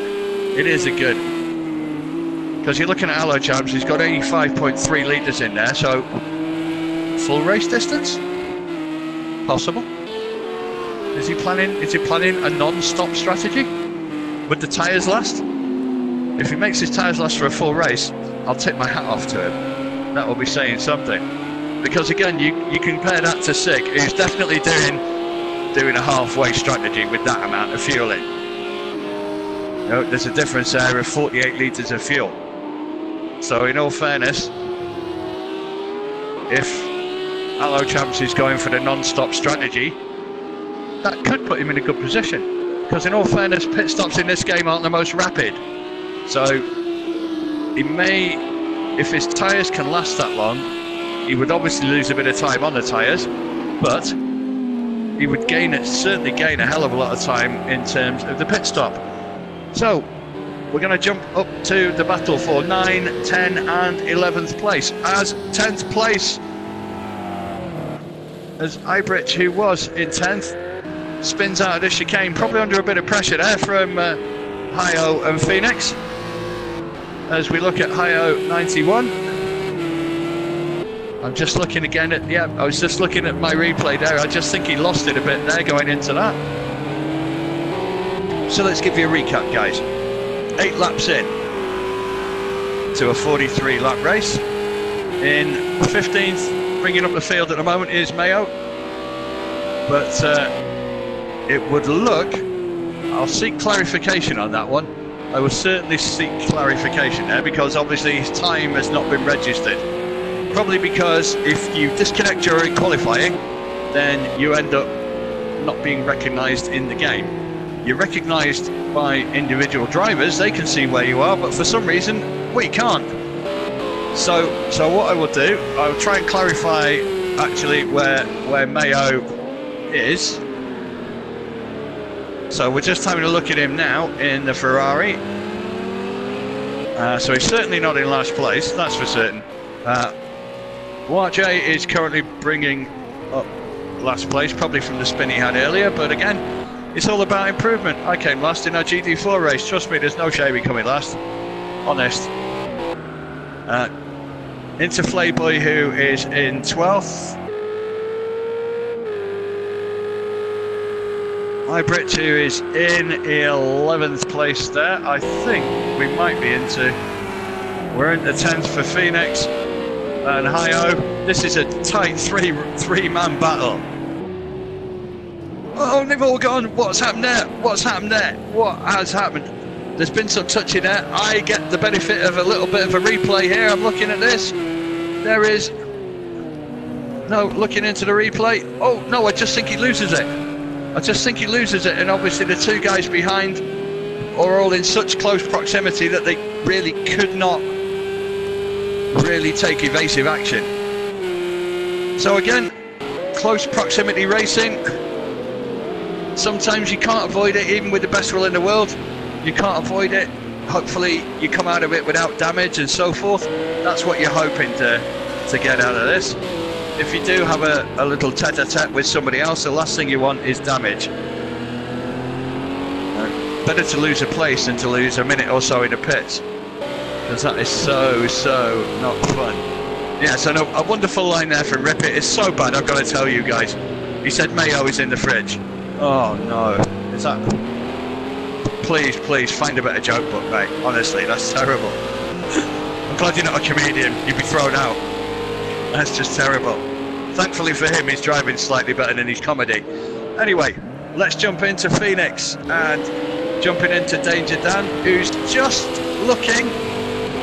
Because you're looking at Allo Champs, he's got 85.3 litres in there, so full race distance? Possible. Is he planning a non-stop strategy? Would the tyres last? If he makes his tyres last for a full race, I'll tip my hat off to him. That will be saying something. Because again, you compare that to Sig, who's definitely doing a halfway strategy with that amount of fuel in. No, there's a difference there of 48 litres of fuel. So in all fairness, if Hello Champs is going for the non-stop strategy, that could put him in a good position. Because in all fairness, pit stops in this game aren't the most rapid. So he may, if his tyres can last that long, he would obviously lose a bit of time on the tyres, but he would certainly gain a hell of a lot of time in terms of the pit stop. So we're going to jump up to the battle for 9, 10 and 11th place. As 10th place, as Ibridge, who was in 10th, spins out of this chicane, probably under a bit of pressure there from Hi-O and Phoenix. As we look at Hi-O 91. I'm just looking again at, yeah, I was just looking at my replay there. I just think he lost it a bit there going into that. So let's give you a recap, guys. 8 laps in to a 43 lap race. In 15th, bringing up the field at the moment is Mayo. But it would look, I'll seek clarification on that one. I will certainly seek clarification there, because obviously his time has not been registered. Probably because if you disconnect during qualifying, then you end up not being recognised in the game. You're recognised by individual drivers, they can see where you are, but for some reason we can't. So what I will do, I will try and clarify actually where Mayo is. So we're just having a look at him now in the Ferrari. So he's certainly not in last place, that's for certain. YJ is currently bringing up last place, probably from the spin he had earlier, but again, it's all about improvement. I came last in our GT4 race, trust me, there's no shame in coming last, honest. Into Flayboy, who is in 12th. Ibridge, who is in 11th place there. I think we might be we're into 10th for Phoenix and Hi-O. This is a tight three-man battle. Oh, they've all gone. What's happened there? What's happened there? What has happened? There's been some touching there. I get the benefit of a little bit of a replay here. I'm looking at this. There is no looking into the replay. Oh no, I just think he loses it. I just think he loses it, and obviously the two guys behind are all in such close proximity that they really could not really take evasive action. So again, close proximity racing. Sometimes you can't avoid it, even with the best will in the world. You can't avoid it. Hopefully you come out of it without damage and so forth. That's what you're hoping to get out of this. If you do have a little tete-a-tete with somebody else, the last thing you want is damage. Better to lose a place than to lose a minute or so in the pits, because that is so not fun. Yeah, so no, a wonderful line there from Rip It. It's so bad, I've got to tell you guys. He said Mayo is in the fridge. Oh no, is that... Please find a better joke book, mate. Honestly, that's terrible. I'm glad you're not a comedian, you'd be thrown out. That's just terrible. Thankfully for him, he's driving slightly better than his comedy. Anyway, let's jump into Phoenix and jumping into Danger Dan, who's just looking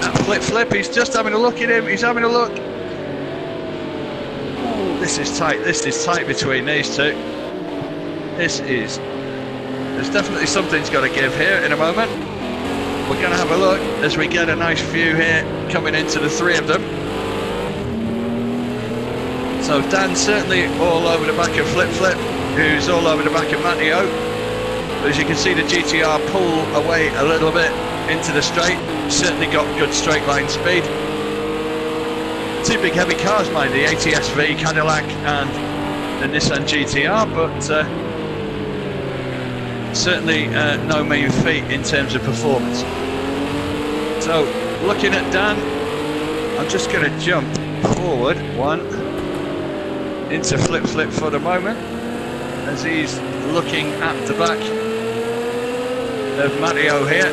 at Flip. He's just having a look at him. He's having a look. Ooh, this is tight. This is tight between these two. There's definitely something's got to give here in a moment. We're going to have a look as we get a nice view here coming into the three of them. So Dan's certainly all over the back of Flip, who's all over the back of Matteo. But as you can see, the GTR pull away a little bit into the straight. Certainly got good straight line speed. Two big heavy cars, mind, the ATS-V Cadillac and the Nissan GTR, but certainly no mean feat in terms of performance. So looking at Dan, I'm just going to jump forward one into Flip for the moment, as he's looking at the back of Matteo here.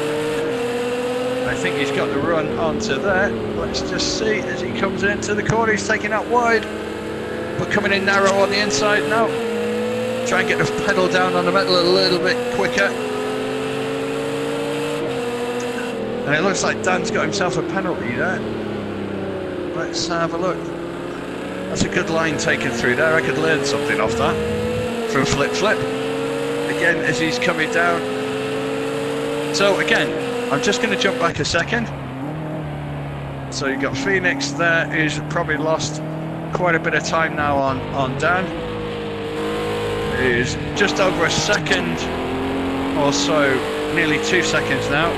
I think he's got the run onto there. Let's just see as he comes into the corner. He's taking out wide, but coming in narrow on the inside now. Try and get the pedal down on the metal a little bit quicker. And it looks like Dan's got himself a penalty there. Let's have a look. That's a good line taken through there. I could learn something off that from Flip Flip. Again, as he's coming down. So again, I'm just going to jump back a second. So you've got Phoenix there, who's probably lost quite a bit of time now on Dan. He's just over a second or so, nearly 2 seconds now,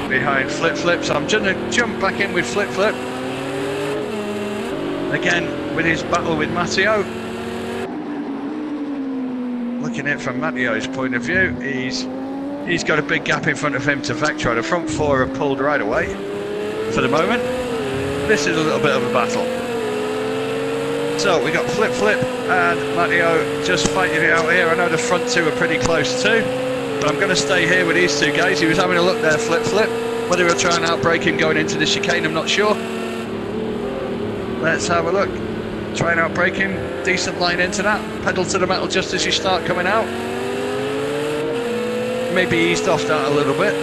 behind Flip Flip. So I'm going to jump back in with Flip Flip. Again, with his battle with Matteo. Looking at it from Matteo's point of view, he's got a big gap in front of him to Vectro. The front four have pulled right away for the moment. This is a little bit of a battle. So we got Flip Flip and Matteo just fighting it out here. I know the front two are pretty close too, but I'm going to stay here with these two guys. He was having a look there, Flip Flip. Whether he'll try and outbrake him going into the chicane, I'm not sure. Let's have a look. Try and outbrake him. Decent line into that. Pedal to the metal just as you start coming out. Maybe eased off that a little bit.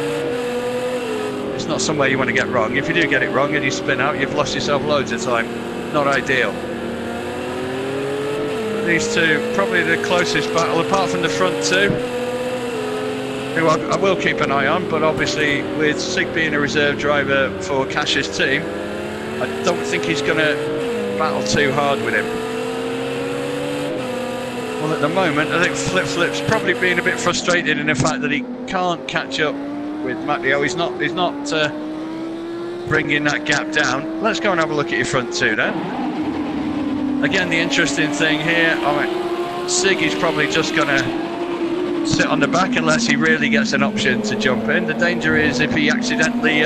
It's not somewhere you want to get wrong. If you do get it wrong and you spin out, you've lost yourself loads of time. Not ideal. These two, probably the closest battle, apart from the front two, who I will keep an eye on, but obviously with Sig being a reserve driver for Cash's team, I don't think he's going to battle too hard with him. Well, at the moment, I think Flip Flip's probably being a bit frustrated in the fact that he can't catch up with Matteo. He's not bringing that gap down. Let's go and have a look at your front two then. Again, the interesting thing here, Sig is probably just going to sit on the back unless he really gets an option to jump in. The danger is if he accidentally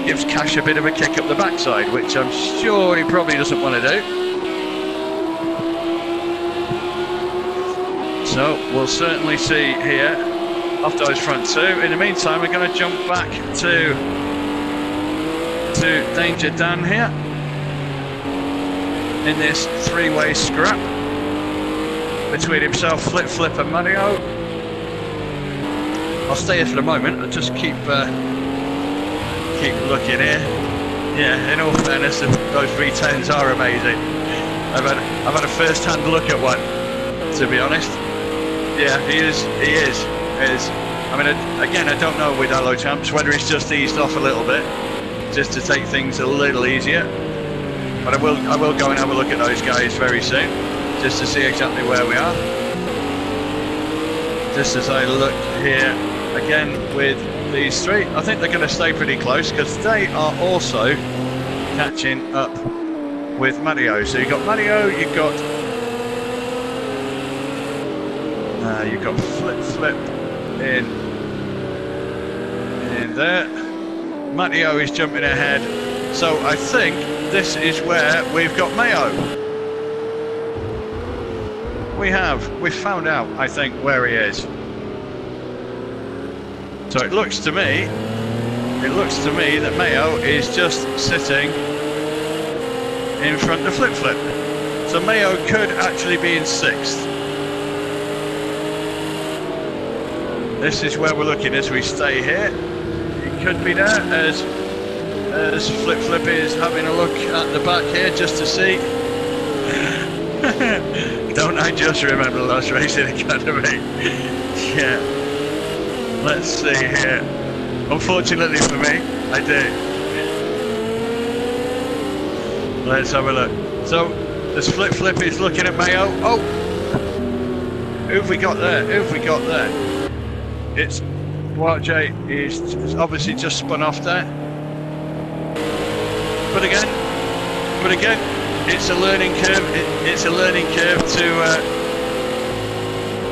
gives Cash a bit of a kick up the backside, which I'm sure he probably doesn't want to do. So we'll certainly see here off those front two. In the meantime, we're going to jump back to Danger Dan here in this three-way scrap between himself, Flip Flip and Matteo. I'll stay here for the moment. I'll just keep looking here. Yeah, in all fairness, those V10s are amazing. I've had a first-hand look at one, to be honest. Yeah, he is. I mean, again, I don't know with Allo Champs whether it's just eased off a little bit, just to take things a little easier. But I will go and have a look at those guys very soon, just to see exactly where we are. Just as I look here again with these three, I think they're going to stay pretty close because they are also catching up with Matteo. So you've got Matteo, you've got Flip Flip in there. Matteo is jumping ahead. So I think this is where we've got Mayo. We've found out, I think, where he is. So it looks to me that Mayo is just sitting in front of Flip Flip. So Mayo could actually be in 6th. This is where we're looking as we stay here. He could be there as Flip Flip is having a look at the back here just to see. Don't I just remember Lost Racing Academy? Yeah. Let's see here. Unfortunately for me, I do. Let's have a look. So, as Flip Flip is looking at Mayo. Oh! Who have we got there? Who have we got there? It's J is obviously just spun off there. But again, it's a learning curve. It's a learning curve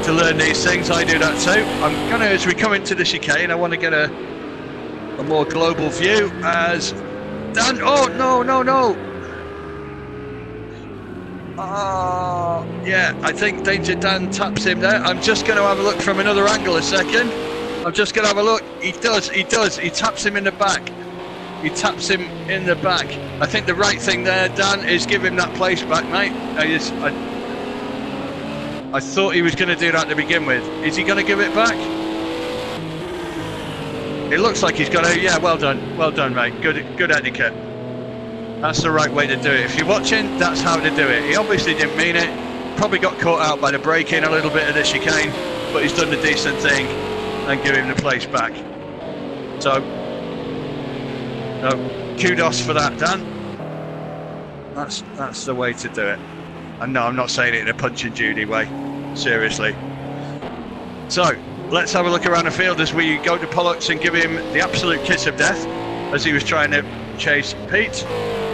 to learn these things. I do that too. I'm gonna, as we come into the chicane, I want to get a more global view as Dan. Oh no! Oh yeah, I think Danger Dan taps him there. I'm just going to have a look from another angle a second. I'm just going to have a look. He does. He taps him in the back. I think the right thing there, Dan, is give him that place back, mate. I thought he was going to do that to begin with. Is he going to give it back? It looks like he's got a, yeah, well done, mate. Good etiquette. That's the right way to do it. If you're watching, that's how to do it. He obviously didn't mean it. Probably got caught out by the braking a little bit of the chicane, but he's done the decent thing and give him the place back. So, kudos for that, Dan. That's the way to do it. And no, I'm not saying it in a Punch and Judy way. Seriously. So, let's have a look around the field as we go to Pollux and give him the absolute kiss of death as he was trying to chase Pete.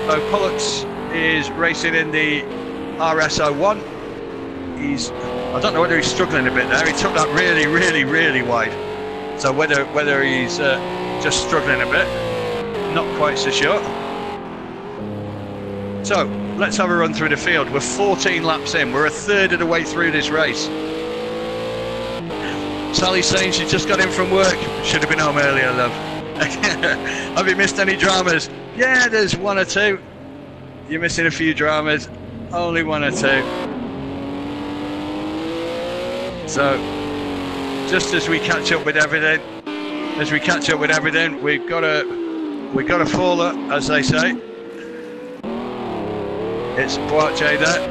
So Pollux is racing in the RS01. I don't know whether he's struggling a bit there. He took that really, really, really wide. So whether he's just struggling a bit, not quite so sure. So let's have a run through the field. We're 14 laps in. We're a third of the way through this race. Sally's saying she just got in from work. Should have been home earlier, love. Have you missed any dramas? Yeah, there's one or two. You're missing a few dramas. Only one or two. So, just as we catch up with everything, we've got a faller, as they say. It's Boache there.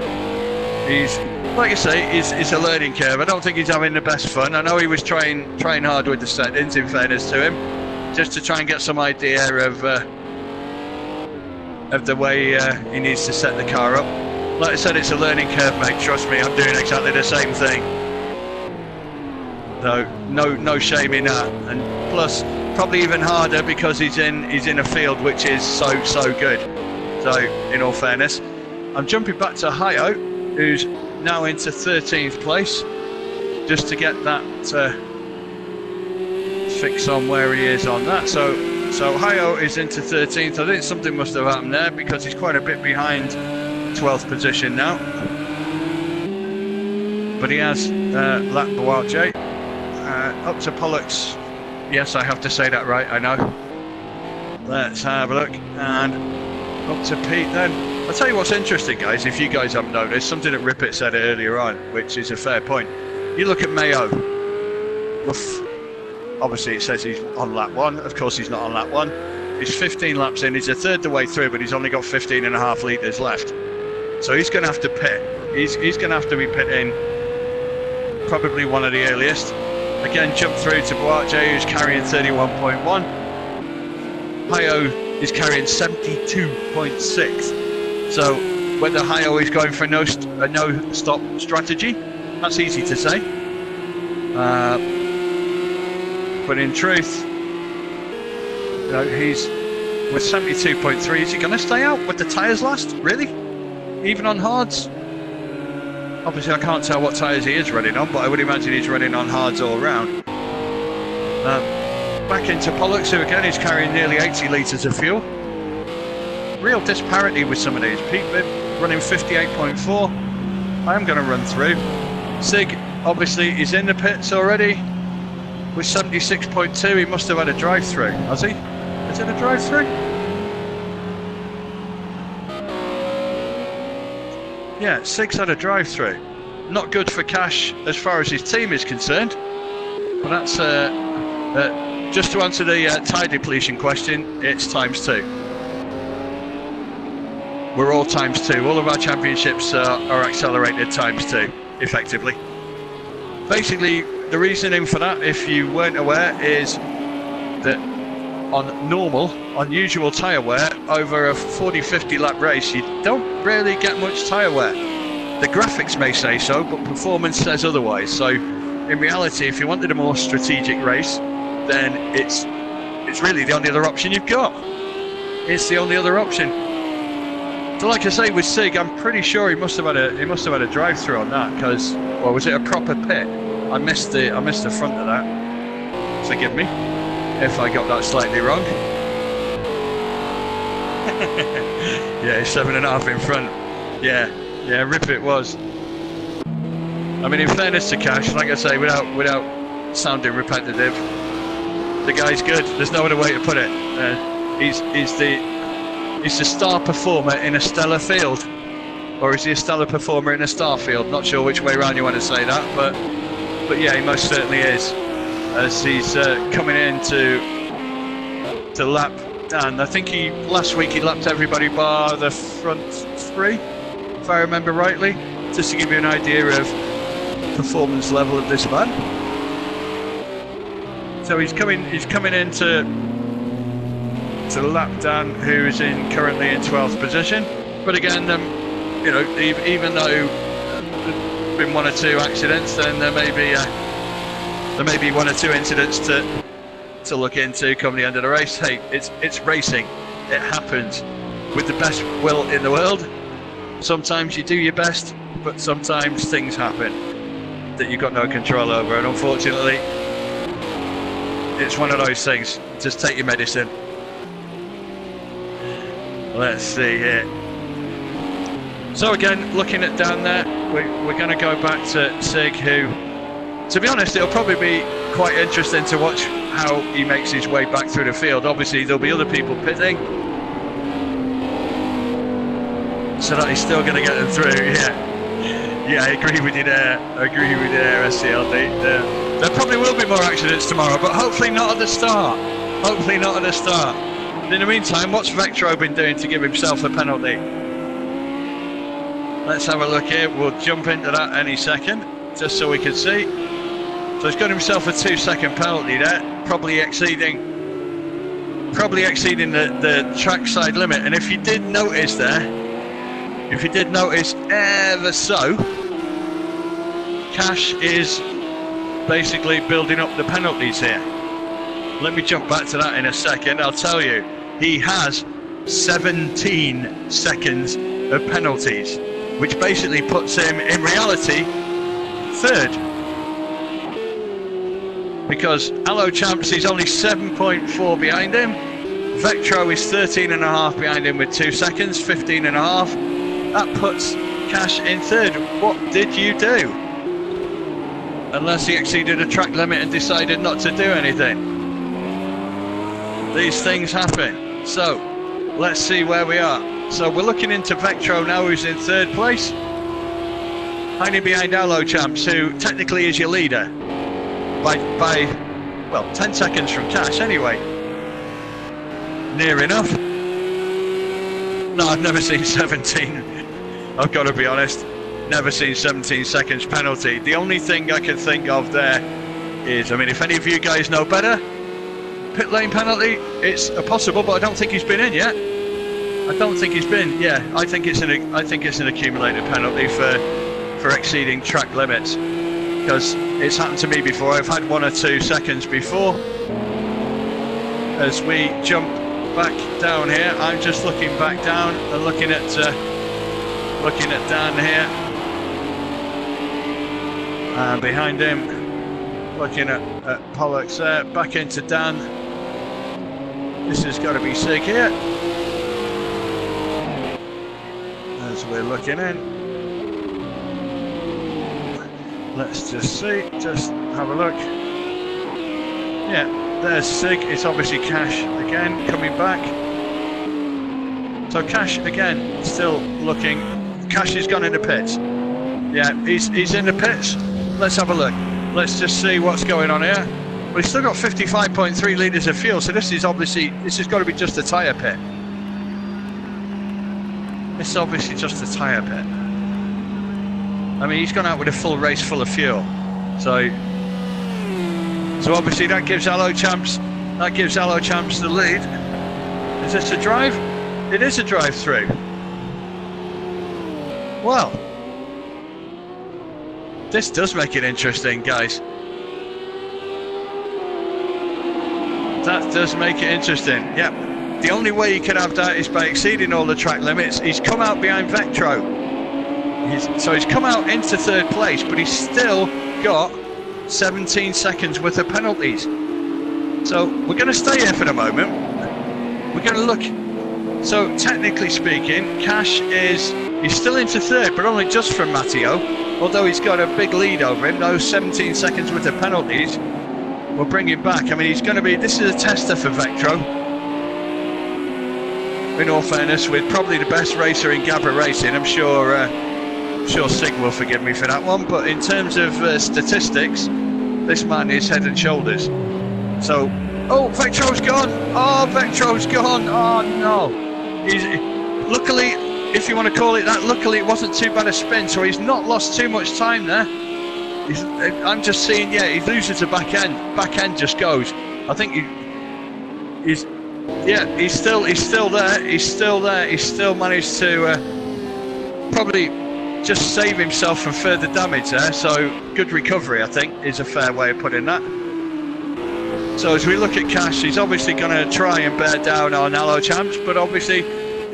He's, like I say, it's a learning curve. I don't think he's having the best fun. I know he was trying hard with the settings, in fairness to him, just to try and get some idea of the way he needs to set the car up. Like I said, it's a learning curve, mate. Trust me, I'm doing exactly the same thing. No shame in that. And plus, probably even harder because he's in a field which is so good. So, in all fairness, I'm jumping back to Hayo, who's now into 13th place, just to get that fix on where he is on that. So Hayo is into 13th. I think something must have happened there because he's quite a bit behind 12th position now. But he has lapped Boache. Up to Pollux. Yes, I have to say that right, I know. Let's have a look. And up to Pete then. I'll tell you what's interesting, guys, if you guys haven't noticed, something that Rippet said earlier on, which is a fair point. You look at Mayo. Oof. Obviously it says he's on lap 1. Of course he's not on lap 1. He's 15 laps in. He's a third the way through, but he's only got 15.5 litres left. So he's going to have to pit. He's going to have to be pitting probably one of the earliest. Again, jump through to Boache, who's carrying 31.1. Hayo is carrying 72.6. So whether Hayo is going for a no-stop strategy, that's easy to say. But in truth, he's with 72.3. Is he going to stay out with the tyres last? Really? Even on hards? Obviously, I can't tell what tyres he is running on, but I would imagine he's running on hards all round. Back into Pollux, who again is carrying nearly 80 litres of fuel. Real disparity with some of these. Pete running 58.4. I am going to run through. Sig, obviously, is in the pits already with 76.2. He must have had a drive-through, has he? Is it a drive-through? Yeah, Sig's had a drive-through. Not good for Cash as far as his team is concerned. But that's just to answer the tyre depletion question. It's ×2. We're all ×2. All of our championships are accelerated ×2, effectively. Basically, the reasoning for that, if you weren't aware, is that on unusual tyre wear, over a 40-50 lap race, you don't really get much tyre wear. The graphics may say so, but performance says otherwise. So, in reality, if you wanted a more strategic race, then it's really the only other option you've got. It's the only other option. So, like I say, with Sig, I'm pretty sure he must have had a drive-through on that, because, well, was it a proper pit? I missed the front of that. Forgive me if I got that slightly wrong. Yeah, 7.5 in front. Yeah, Rip it was. I mean, in fairness to Cash, like I say, without sounding repetitive, the guy's good. There's no other way to put it. He's the star performer in a stellar field, or is he a stellar performer in a star field? Not sure which way around you want to say that, but yeah, he most certainly is. As he's coming into to lap Dan. I think last week he lapped everybody bar the front three, if I remember rightly, just to give you an idea of performance level of this man. So he's coming into lap Dan, who is currently in 12th position. But again, you know, even though there's been one or two accidents, then there may be one or two incidents to look into come the end of the race. Hey, it's racing. It happens with the best will in the world. Sometimes you do your best, but sometimes things happen that you've got no control over, and unfortunately it's one of those things. Just take your medicine. Let's see here. So again, looking at Dan there, we're going to go back to Sig, who, to be honest, it'll probably be quite interesting to watch how he makes his way back through the field. Obviously there'll be other people pitting, so that he's still going to get them through. Yeah, I agree with you there. SCLD. There probably will be more accidents tomorrow, but hopefully not at the start. Hopefully not at the start. In the meantime, what's Vectro been doing to give himself a penalty? Let's have a look here. We'll jump into that any second, just so we can see. So he's got himself a 2-second penalty there, probably exceeding the trackside limit. And if you did notice there, ever so, Cash is basically building up the penalties here. Let me jump back to that in a second. I'll tell you, he has 17 seconds of penalties, which basically puts him, in reality, third. Because Hello Champs is only 7.4 behind him. Vectro is 13.5 behind him with 2 seconds, 15.5. That puts Cash in third. What did you do? Unless he exceeded a track limit and decided not to do anything. These things happen. So, let's see where we are. So we're looking into Vectro now, who's in third place. Hiding behind Hello Champs, who technically is your leader. By well, 10 seconds from Cash anyway. Near enough. No, I've never seen 17. I've got to be honest. Never seen 17 seconds penalty. The only thing I can think of there is, I mean, if any of you guys know better, pit lane penalty, it's possible, but I don't think he's been in yet. I don't think he's been. Yeah, I think it's an accumulated penalty for exceeding track limits, because it's happened to me before. I've had 1 or 2 seconds before. As we jump back down here, I'm just looking back down and looking at Dan here, and behind him, looking at Pollux there. Back into Dan. This has got to be Sig here. As we're looking in, let's just see, just have a look. Yeah, there's Sig. It's obviously Cash again coming back. So Cash again still looking. Cash has gone in the pits. Yeah, he's in the pits. Let's have a look. Let's just see what's going on here. Well, he's still got 55.3 litres of fuel, so this has got to be just a tyre pit. This is obviously just a tyre pit. I mean, he's gone out with a full race full of fuel. So obviously that gives Hello Champs the lead. Is this a drive? It is a drive-through. Well, this does make it interesting, guys. That does make it interesting. Yep. The only way you can have that is by exceeding all the track limits. He's come out behind Vectro. So he's come out into third place, but he's still got 17 seconds worth of penalties. So we're going to stay here for the moment. We're going to look. So technically speaking, Cash he's still into third, but only just from Matteo. Although he's got a big lead over him, those 17 seconds worth of penalties will bring him back. I mean, this is a tester for Vectro. In all fairness, with probably the best racer in GAVRA racing. I'm sure Sig will forgive me for that one, but in terms of statistics, this man is head and shoulders. So Oh, Vectro's gone. Oh, Vectro's gone. Oh, no. He's, luckily, if you want to call it that, luckily it wasn't too bad a spin, so he's not lost too much time there. I'm just seeing, yeah, he loses the back end. Back end just goes. I think he's still there. He's still there. He's still managed to probably just save himself from further damage there. So good recovery, I think, is a fair way of putting that. So as we look at Cash, he's obviously going to try and bear down on Allo Champs, but obviously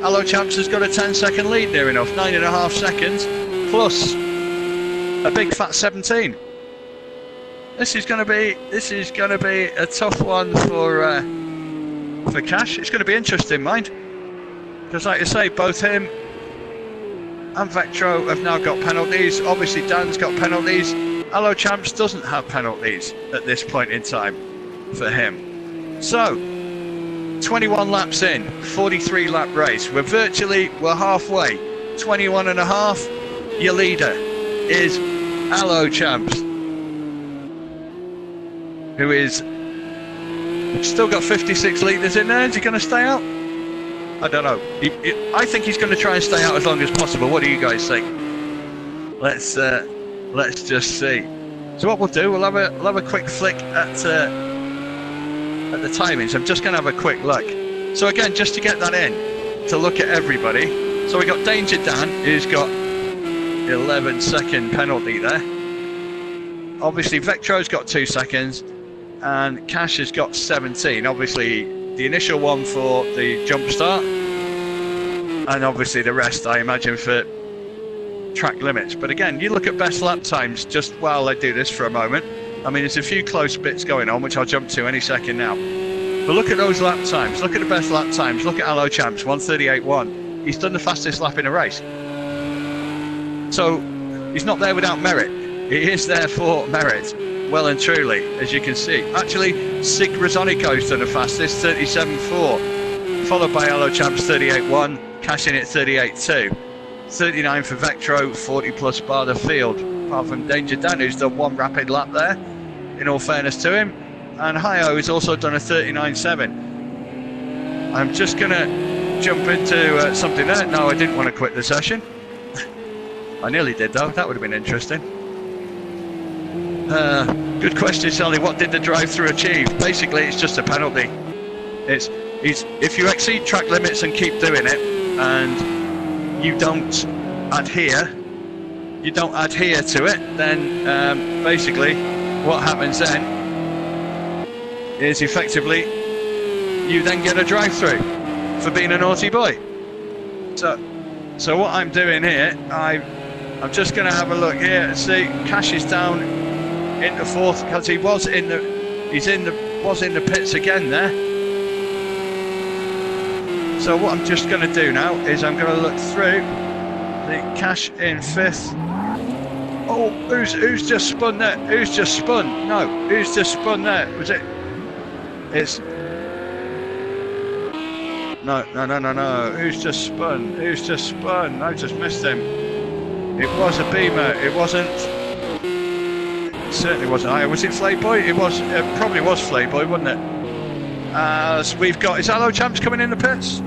Allo Champs has got a 10-second lead near enough, 9.5 seconds, plus a big fat 17. This is going to be a tough one for Cash. It's going to be interesting, mind, because like I say, both him and Vectro have now got penalties. Obviously Dan's got penalties. Allo Champs doesn't have penalties at this point in time for him. So 21 laps in, 43 lap race. We're halfway. 21 and a half. Your leader is Allo Champs, who is still got 56 litres in there. Is he going to stay out? I don't know. I think he's going to try and stay out as long as possible. What do you guys think? Let's just see. So what we'll do, we'll have a quick flick at the timings. I'm just going to have a quick look. So again, just to get that in, to look at everybody. So we got Danger Dan, who's got 11-second penalty there. Obviously Vectro's got 2 seconds, and Cash has got 17. Obviously the initial one for the jump start, and obviously the rest, I imagine, for track limits. But again, you look at best lap times just while I do this for a moment. I mean, there's a few close bits going on, which I'll jump to any second now. But look at those lap times. Look at the best lap times. Look at Allo Champs, 1:38.1. He's done the fastest lap in a race. So he's not there without merit. He is there for merit, well and truly, as you can see. Actually, Sig Razonico's done the fastest, 37.4, followed by Allo Champs, 38.1, Cash in at 38.2. 39 for Vectro, 40 plus bar the field, apart from Danger Dan, who's done one rapid lap there, in all fairness to him. And Hio has also done a 39.7. I'm just going to jump into something there. No, I didn't want to quit the session. I nearly did, though. That would have been interesting. Good question, Sally. What did the drive-through achieve? Basically, it's just a penalty. If you exceed track limits and keep doing it, and you don't adhere to it, then basically what happens then is effectively you then get a drive-through for being a naughty boy. So what I'm doing here, I'm just going to have a look here and see. Cash is down into 4th because he was in the pits again there. So what I'm just going to do now is I'm going to look through the Cash in 5th. Oh, who's just spun there? Who's just spun? No, who's just spun there? Was it? It's no. Who's just spun? Who's just spun? I just missed him. It was a Beamer. It wasn't. It certainly wasn't. Was it Flayboy? It was. It probably was Flayboy, wasn't it? We've got. Is Allo Champs coming in the pits?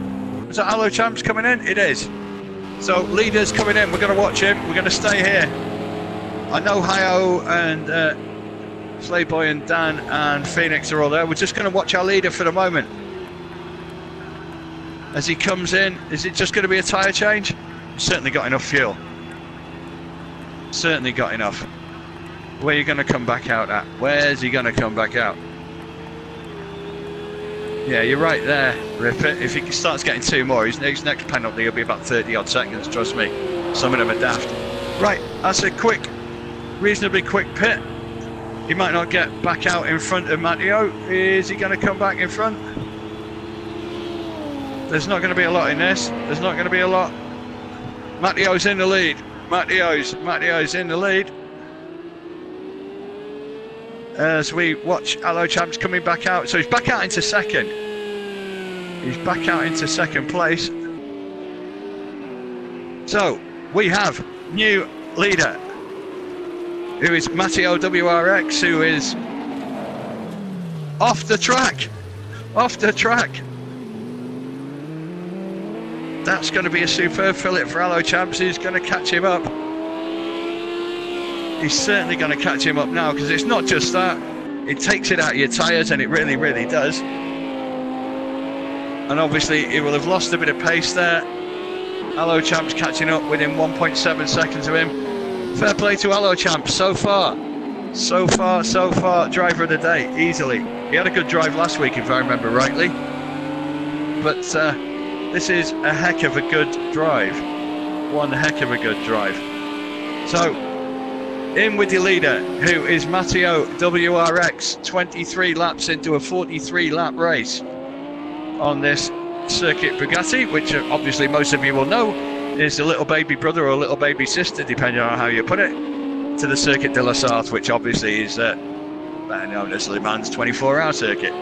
Is that Allo Champs coming in? It is. So leaders coming in. We're going to watch him. We're going to stay here. I know Hio and Flayboy and Dan and Phoenix are all there. We're just going to watch our leader for the moment. As he comes in, is it just going to be a tyre change? Certainly got enough fuel. Certainly got enough. Where are you going to come back out at? Where's he going to come back out? Yeah, you're right there, Rip it. If he starts getting 2 more, his next penalty will be about 30 odd seconds, trust me. Some of them are daft. Right, that's a reasonably quick pit. He might not get back out in front of Matteo. Is he going to come back in front? There's not going to be a lot in this. There's not going to be a lot. Matteo's in the lead. Matteo's in the lead. As we watch Allo Champs coming back out. So he's back out into 2nd. He's back out into 2nd place. So we have new leader, who is Matteo WRX, who is off the track. off the track. That's going to be a superb fillet for Hello Champs. He's going to catch him up. He's certainly going to catch him up now, because it's not just that. It takes it out of your tyres, and it really, really does. And obviously, he will have lost a bit of pace there. Hello Champs catching up within 1.7 seconds of him. Fair play to Hello Champs so far. So far, driver of the day, easily. He had a good drive last week, if I remember rightly. But this is a heck of a good drive. One heck of a good drive. So, in with your leader, who is Matteo WRX, 23 laps into a 43 lap race on this circuit Bugatti, which obviously most of you will know is a little baby brother or a little baby sister, depending on how you put it, to the Circuit de la Sarthe, which obviously is better known as Le Mans 24-hour circuit.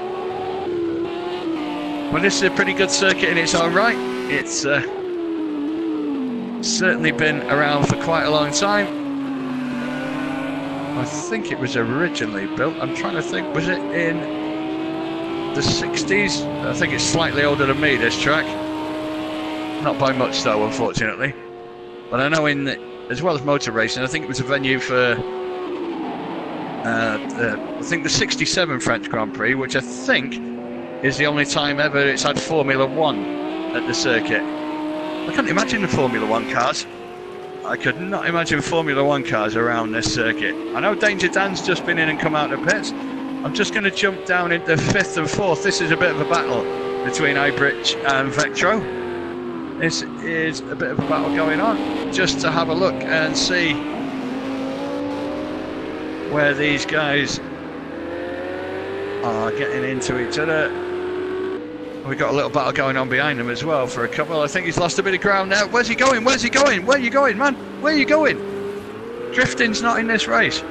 Well, this is a pretty good circuit in its own right. It's certainly been around for quite a long time. I think it was originally built, I'm trying to think, was it in the 60s? I think it's slightly older than me, this track. Not by much though, unfortunately. But I know as well as motor racing, I think it was a venue for I think the 67 French Grand Prix, which I think is the only time ever it's had Formula 1 at the circuit. I can't imagine the Formula 1 cars. I could not imagine Formula 1 cars around this circuit. I know Danger Dan's just been in and come out of the pits. I'm just going to jump down into 5th and 4th. This is a bit of a battle between Ibridge and Vectro. This is a bit of a battle going on, just to have a look and see where these guys are getting into each other. We've got a little battle going on behind them as well for a couple. I think he's lost a bit of ground now. Where's he going? Where's he going? Where are you going, man? Where are you going? Drifting's not in this race.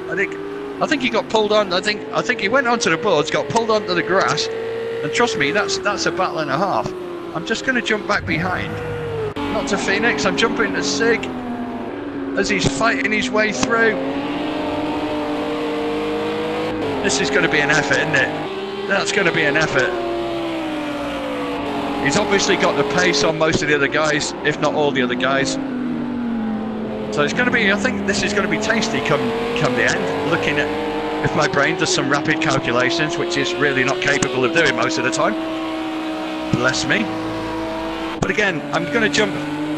I think he got pulled on. I think he went onto the boards, got pulled onto the grass, and trust me, that's a battle and a half. I'm just going to jump back behind. Not to Phoenix, I'm jumping to Sig as he's fighting his way through. This is going to be an effort, isn't it? That's going to be an effort. He's obviously got the pace on most of the other guys, if not all the other guys. So it's going to be, I think this is going to be tasty come the end. Looking at, if my brain does some rapid calculations, which is really not capable of doing most of the time. Bless me. But again, I'm going to jump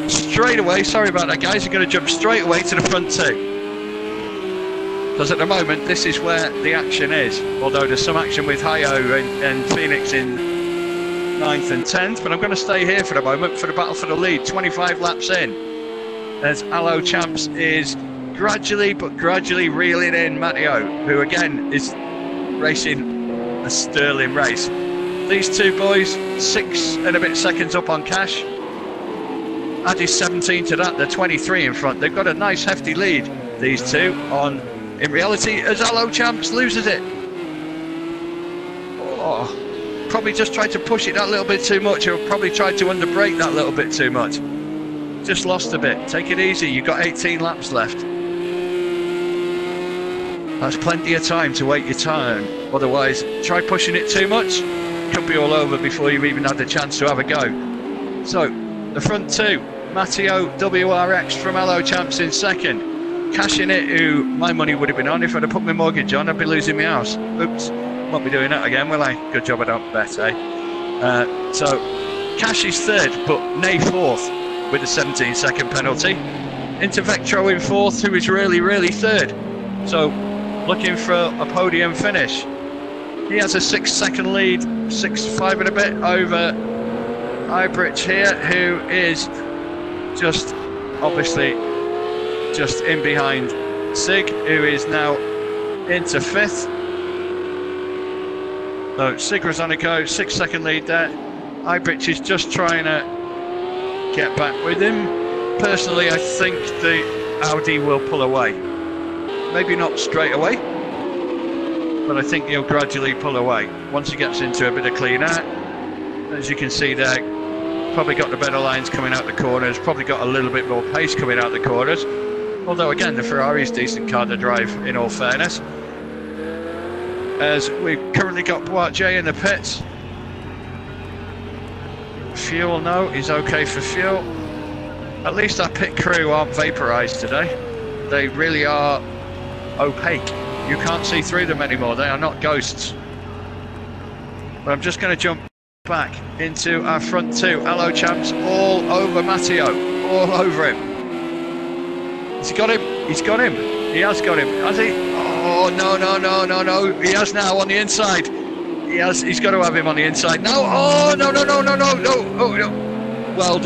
straight away. Sorry about that, guys. I'm going to jump straight away to the front two. Because at the moment, this is where the action is. Although there's some action with Hayo and Phoenix in 9th and 10th. But I'm going to stay here for the moment for the battle for the lead. 25 laps in. As Hello Champs is gradually reeling in Matteo, who again is racing a sterling race. These two boys, 6 and a bit seconds up on Cash. Add his 17 to that, they're 23 in front. They've got a nice hefty lead, these two, on, in reality, as Hello Champs loses it. Oh, probably just tried to push it that little bit too much, or probably tried to underbrake that little bit too much. Just lost a bit. Take it easy, you've got 18 laps left. That's plenty of time to wait your time. Otherwise, try pushing it too much. Could be all over before you've even had the chance to have a go. So, the front two, Matteo WRX from Hello Champs in second. Cashing it, who my money would have been on if I'd have put my mortgage on, I'd be losing my house. Oops, won't be doing that again, will I? Good job I don't bet, eh? So, Cash is third, but Nay fourth with a 17-second penalty. Into Vectro in fourth, who is really third. So, looking for a podium finish. He has a 6-second lead, 5 and a bit over Ibridge here, who is just obviously just in behind Sig, who is now into 5th. So Sig Rosanico, 6-second lead there. Ibridge is just trying to get back with him. Personally, I think the Audi will pull away. Maybe not straight away, but I think he'll gradually pull away once he gets into a bit of clean air. As you can see there, probably got the better lines coming out the corners, probably got a little bit more pace coming out the corners. Although again, the Ferrari's a decent car to drive, in all fairness. as we've currently got Bugatti in the pits. Fuel, no, he's okay for fuel. At least our pit crew aren't vaporized today. They really are opaque. You can't see through them anymore. They are not ghosts. But I'm just going to jump back into our front two. Hello champs, all over Matteo, all over him. Has he got him? He's got him. He has got him, has he? Oh, no. He has now on the inside. He's got to have him on the inside. No, oh, no. Oh, no. Well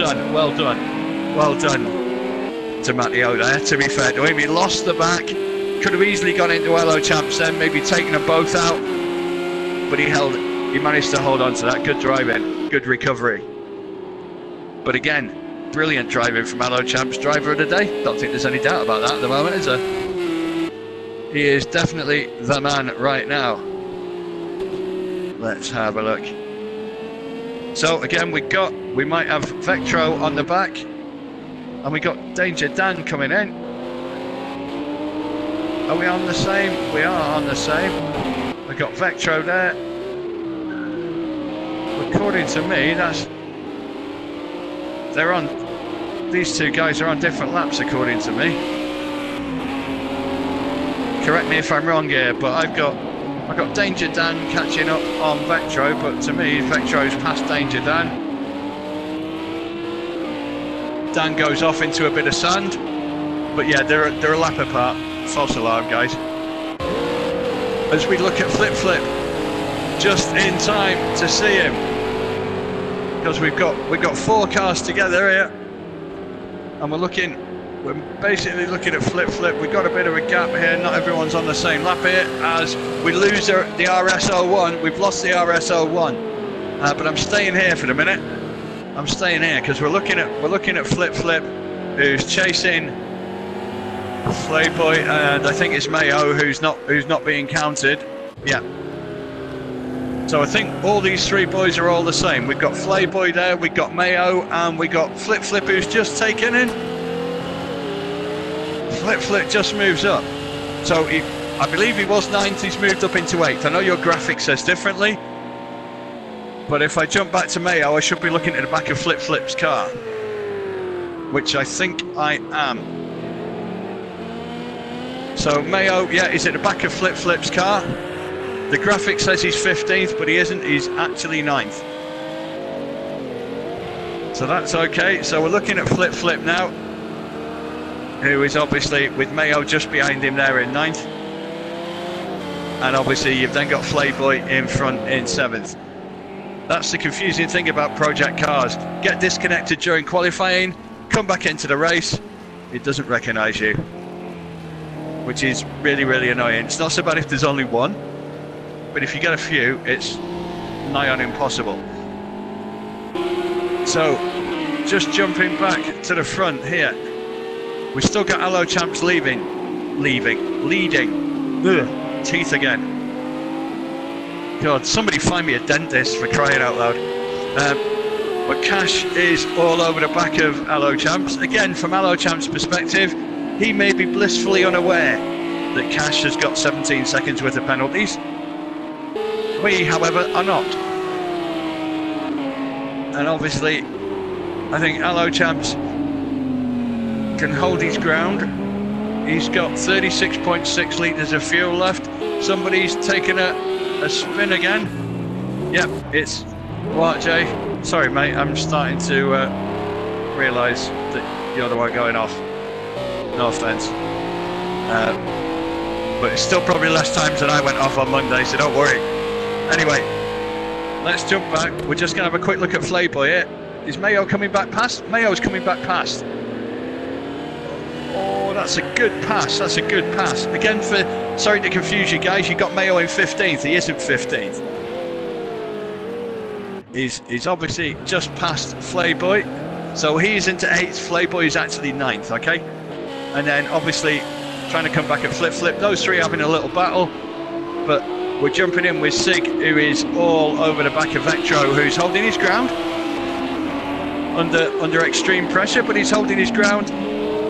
done to Matteo there, to be fair to him. He lost the back. Could have easily gone into Hello Champs then, maybe taken them both out. But he managed to hold on to that. Good driving, good recovery. But again, brilliant driving from Hello Champs, driver of the day. Don't think there's any doubt about that at the moment, is there? He is definitely the man right now. Let's have a look. So again, we might have Vectro on the back, and we got Danger Dan coming in. Are we on the same? We are on the same. We got Vectro there. According to me, these two guys are on different laps according to me. Correct me if I'm wrong here, but I've got Danger Dan catching up on Vectro, but to me Vectro's past Danger Dan. Dan goes off into a bit of sand, but yeah, they're a lap apart. False alarm, guys. As we look at Flip Flip, just in time to see him, because we've got 4 cars together here, and we're basically looking at Flip Flip. We've got a bit of a gap here. Not everyone's on the same lap here, as we lose the RS01. We've lost the RS01, but I'm staying here for the minute. I'm staying here because we're looking at Flip Flip, who's chasing Flayboy, and I think it's Mayo who's not being counted. Yeah. So I think all these 3 boys are all the same. We've got Flayboy there, we've got Mayo, and we got Flip Flip who's just taken in. Flip Flip just moves up. So I believe he was 9th, he's moved up into 8th. I know your graphic says differently, but if I jump back to Mayo, I should be looking at the back of Flip Flip's car, which I think I am. So Mayo, yeah, is at the back of Flip Flip's car. The graphic says he's 15th, but he isn't, he's actually 9th. So that's okay. So we're looking at Flip Flip now, who is obviously with Mayo just behind him there in 9th. And obviously you've then got Flayboy in front in 7th. That's the confusing thing about Project Cars. Get disconnected during qualifying, come back into the race, it doesn't recognise you, which is really, really annoying. It's not so bad if there's only one, but if you get a few, it's nigh on impossible. So, just jumping back to the front here, we've still got Hello Champs leading. Ugh, teeth again. God, somebody find me a dentist, for crying out loud. But Cash is all over the back of Hello Champs. Again, from Hello Champs' perspective, he may be blissfully unaware that Cash has got 17 seconds worth of penalties. We, however, are not. And obviously, I think Hello Champs can hold his ground. He's got 36.6 litres of fuel left. Somebody's taken a spin again. Yep, it's Bugatti. Sorry, mate, I'm starting to realise that you're the one going off. No offence. But it's still probably less times than I went off on Monday, so don't worry. Anyway, let's jump back. We're just going to have a quick look at Flayboy here. Is Mayo coming back past? Mayo's coming back past. Oh, that's a good pass. That's a good pass. Again, sorry to confuse you guys, you got Mayo in 15th. He isn't 15th. He's obviously just past Flayboy. So he's into 8th. Flayboy is actually 9th, okay? And then obviously trying to come back at Flip Flip. Those 3 having a little battle, but we're jumping in with Sig, who is all over the back of Vectro, who's holding his ground under extreme pressure, but he's holding his ground,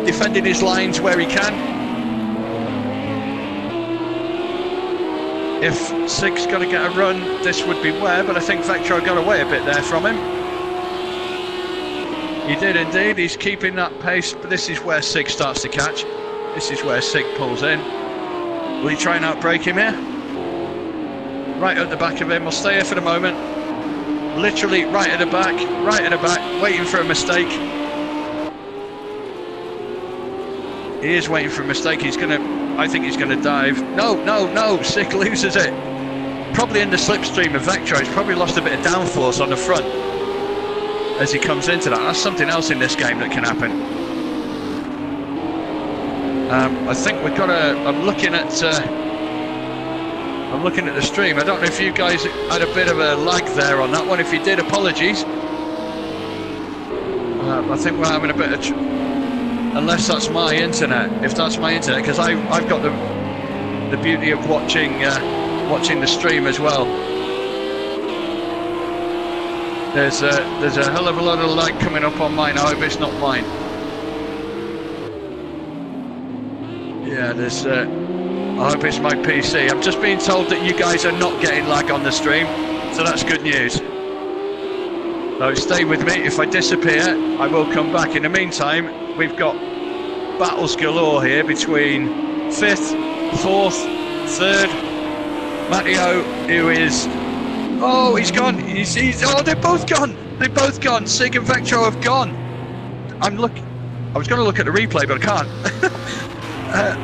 defending his lines where he can. if Sig's got to get a run, this would be where, but I think Vectro got away a bit there from him. He did indeed, he's keeping that pace, but this is where Sig starts to catch. This is where Sig pulls in. Will he try and outbrake him here? Right at the back of him, we'll stay here for the moment. Literally right at the back, waiting for a mistake. He is waiting for a mistake, I think he's gonna dive. No, Sig loses it. Probably in the slipstream of Vectro, he's probably lost a bit of downforce on the front as he comes into that. That's something else in this game that can happen. I think we've got I'm looking at the stream. I don't know if you guys had a bit of a lag there on that one. If you did, apologies. I think we're having a bit of unless that's my internet. If that's my internet, because I've got the beauty of watching the stream as well. There's a hell of a lot of lag coming up on mine. I hope it's not mine. Yeah, I hope it's my PC. I'm just being told that you guys are not getting lag on the stream, so that's good news. So stay with me. If I disappear, I will come back. In the meantime, we've got battles galore here between 5th, 4th, 3rd. Matteo, who is... Oh, he's gone. Oh, they're both gone. They're both gone. Sig and Vectro have gone. I was going to look at the replay, but I can't.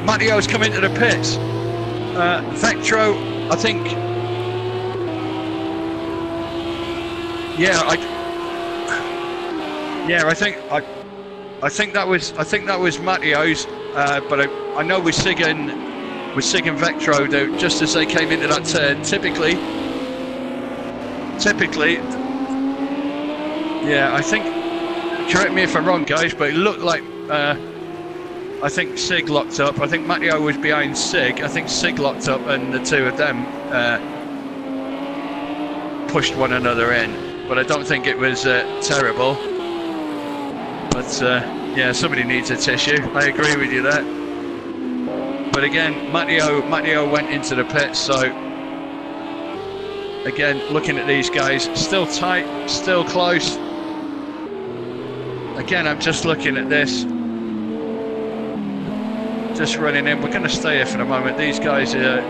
Matteo's come into the pits. Vectro, I think. I think that was Matteo's. But I know with Sig and Vectro, though, just as they came into that turn, typically, yeah, I think. Correct me if I'm wrong, guys, but it looked like. I think Sig locked up. I think Matteo was behind Sig. I think Sig locked up, and the two of them pushed one another in. But I don't think it was terrible. But yeah, somebody needs a tissue. I agree with you there. But again, Matteo went into the pits. So again, looking at these guys, still tight, still close. Again, I'm just looking at this. Just running in. We're going to stay here for the moment. These guys are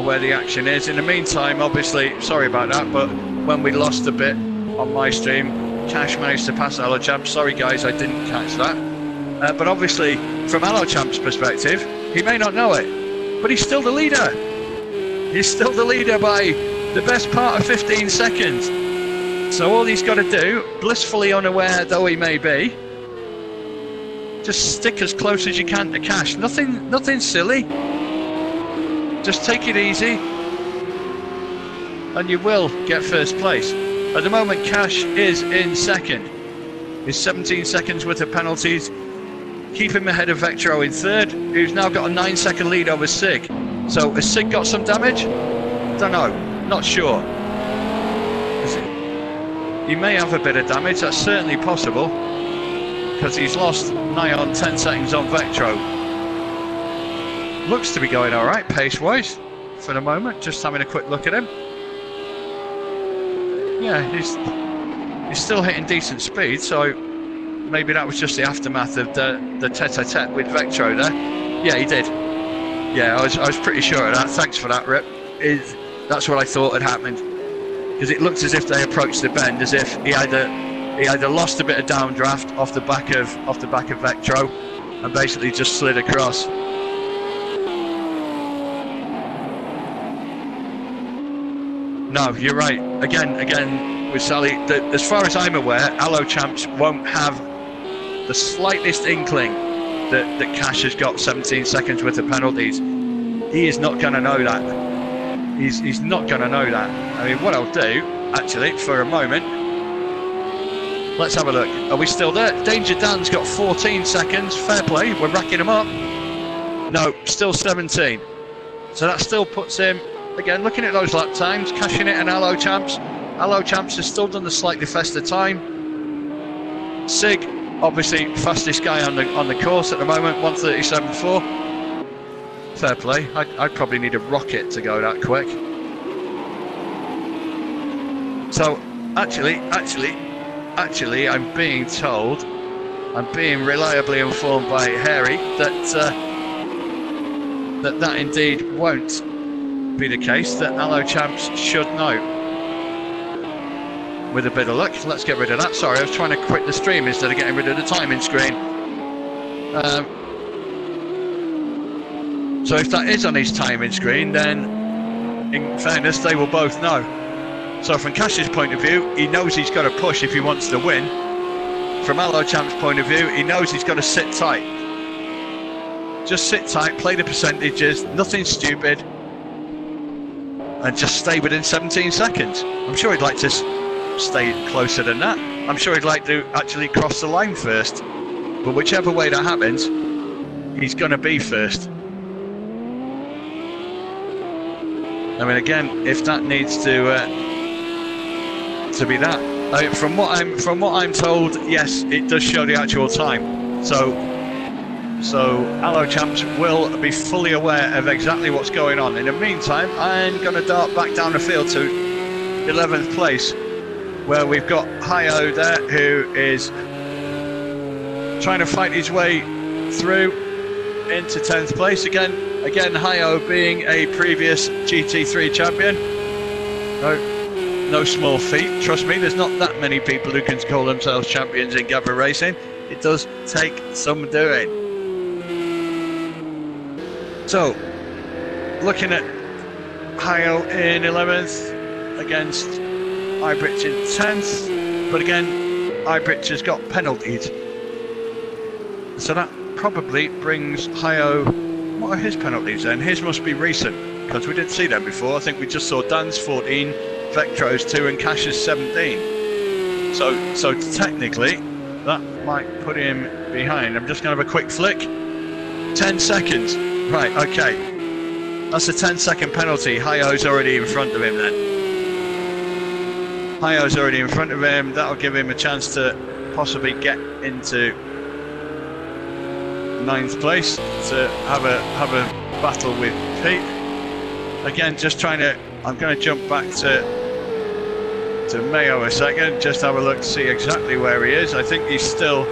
where the action is. In the meantime, obviously, sorry about that, but when we lost a bit on my stream, Cash managed to pass Alochamp. Sorry guys, I didn't catch that. But obviously, from Alochamp's perspective, he may not know it, but he's still the leader. He's still the leader by the best part of 15 seconds. So all he's got to do, blissfully unaware though he may be, just stick as close as you can to Cash. Nothing silly. Just take it easy, and you will get first place. At the moment, Cash is in second. He's 17 seconds worth of penalties. Keep him ahead of Vectro in third, who's now got a 9-second lead over Sig. So has Sig got some damage? Don't know. Not sure. He may have a bit of damage. That's certainly possible, because he's lost nigh on 10 seconds on Vectro. Looks to be going all right pace-wise for the moment. Just having a quick look at him. Yeah, he's still hitting decent speed, so maybe that was just the aftermath of the tete-a-tete with Vectro there. Yeah, he did. Yeah, I was pretty sure of that. Thanks for that, Rip. That's what I thought had happened, because it looked as if they approached the bend as if he either lost a bit of downdraft off the back of Vectro and basically just slid across. No, you're right. Again with Sally, as far as I'm aware, Alochamps won't have the slightest inkling that Cash has got 17 seconds worth of penalties. He is not going to know that. He's not going to know that. I mean, what I'll do, actually, for a moment, let's have a look. Are we still there? Danger Dan's got 14 seconds. Fair play. We're racking him up. No, still 17. So that still puts him, again, looking at those lap times, Cashing It and Alochamps. Alochamps has still done the slightly faster time. Sig, obviously fastest guy on the course at the moment, 1:37.4. fair play. I'd probably need a rocket to go that quick. So, actually, I'm being told, I'm being reliably informed by Harry that that indeed won't be the case, that Allo Champs should know. With a bit of luck, let's get rid of that. Sorry, I was trying to quit the stream instead of getting rid of the timing screen. So if that is on his timing screen, then in fairness, they will both know. So from Cash's point of view, he knows he's got to push if he wants to win. From Allo Champ's point of view, he knows he's got to sit tight. Just sit tight, play the percentages, nothing stupid, and just stay within 17 seconds. I'm sure he'd like to stay closer than that. I'm sure he'd like to actually cross the line first. But whichever way that happens, he's going to be first. I mean, again, if that needs to be that. From what I'm told, yes, it does show the actual time. So Allo Champs will be fully aware of exactly what's going on. In the meantime, I'm going to dart back down the field to 11th place, where we've got Hayo there, who is trying to fight his way through into 10th place again. Again, Hayo being a previous GT3 champion. No small feat, trust me, there's not that many people who can call themselves champions in GAVRA racing. It does take some doing. So, looking at Hayo in 11th against Ibridge in 10th, but again, Ibridge has got penalties. So that probably brings Hayo. What are his penalties then? His must be recent, because we didn't see them before. I think we just saw Dan's 14, Vectro's 2 and Cash's 17. So technically, that might put him behind. I'm just going to have a quick flick. 10 seconds. Right, okay. That's a 10-second penalty. Hayo's already in front of him then. Hayo's already in front of him. That'll give him a chance to possibly get into 9th place to have a battle with Pete. Again, just trying to. I'm going to jump back to Mayo a second. Just have a look to see exactly where he is. I think he's still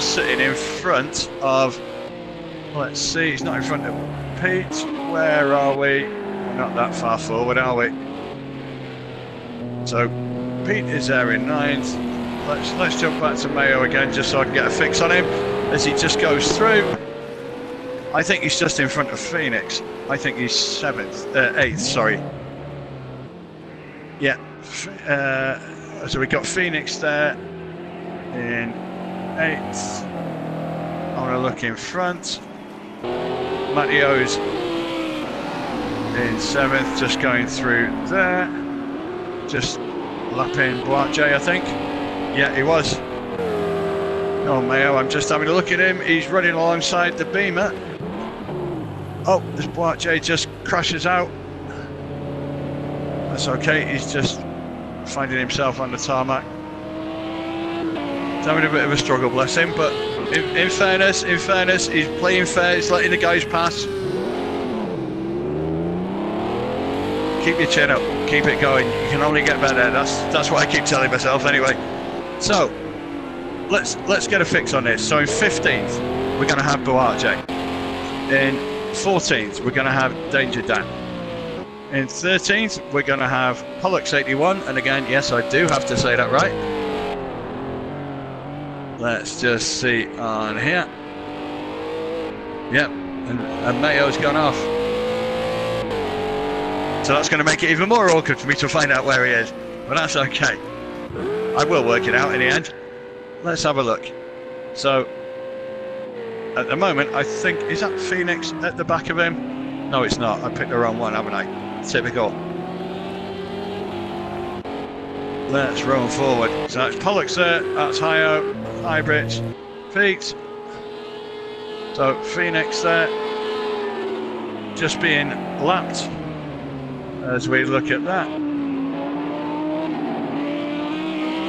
sitting in front of. Let's see. He's not in front of Pete. Where are we? We're not that far forward, are we? So Pete is there in 9th. Let's jump back to Mayo again, just so I can get a fix on him as he just goes through. I think he's just in front of Phoenix. I think he's 8th, sorry. Yeah, so we got Phoenix there in 8th. I want to look in front. Matteo's in 7th, just going through there. Just lapping Bugatti, I think. Yeah, he was. Oh, Mayo, I'm just having a look at him. He's running alongside the Beamer. Oh, this Bugatti just crashes out. That's okay, he's just finding himself on the tarmac. He's having a bit of a struggle, bless him, but in fairness, he's playing fair, he's letting the guys pass. Keep your chin up, keep it going, you can only get better, that's what I keep telling myself anyway. So, let's get a fix on this. So in 15th, we're going to have Bugatti. In 14th, we're going to have Danger Dan. In 13th, we're going to have Pollux 81, and again, yes, I do have to say that right. Let's just see on here. Yep, and Mayo's gone off. So that's going to make it even more awkward for me to find out where he is, but that's okay. I will work it out in the end. Let's have a look. So, at the moment, I think, is that Phoenix at the back of him? No, it's not. I picked the wrong one, haven't I? Typical. Let's roll forward. So that's Pollux there, that's Hayo, Ibridge, Pete. So Phoenix there, just being lapped as we look at that.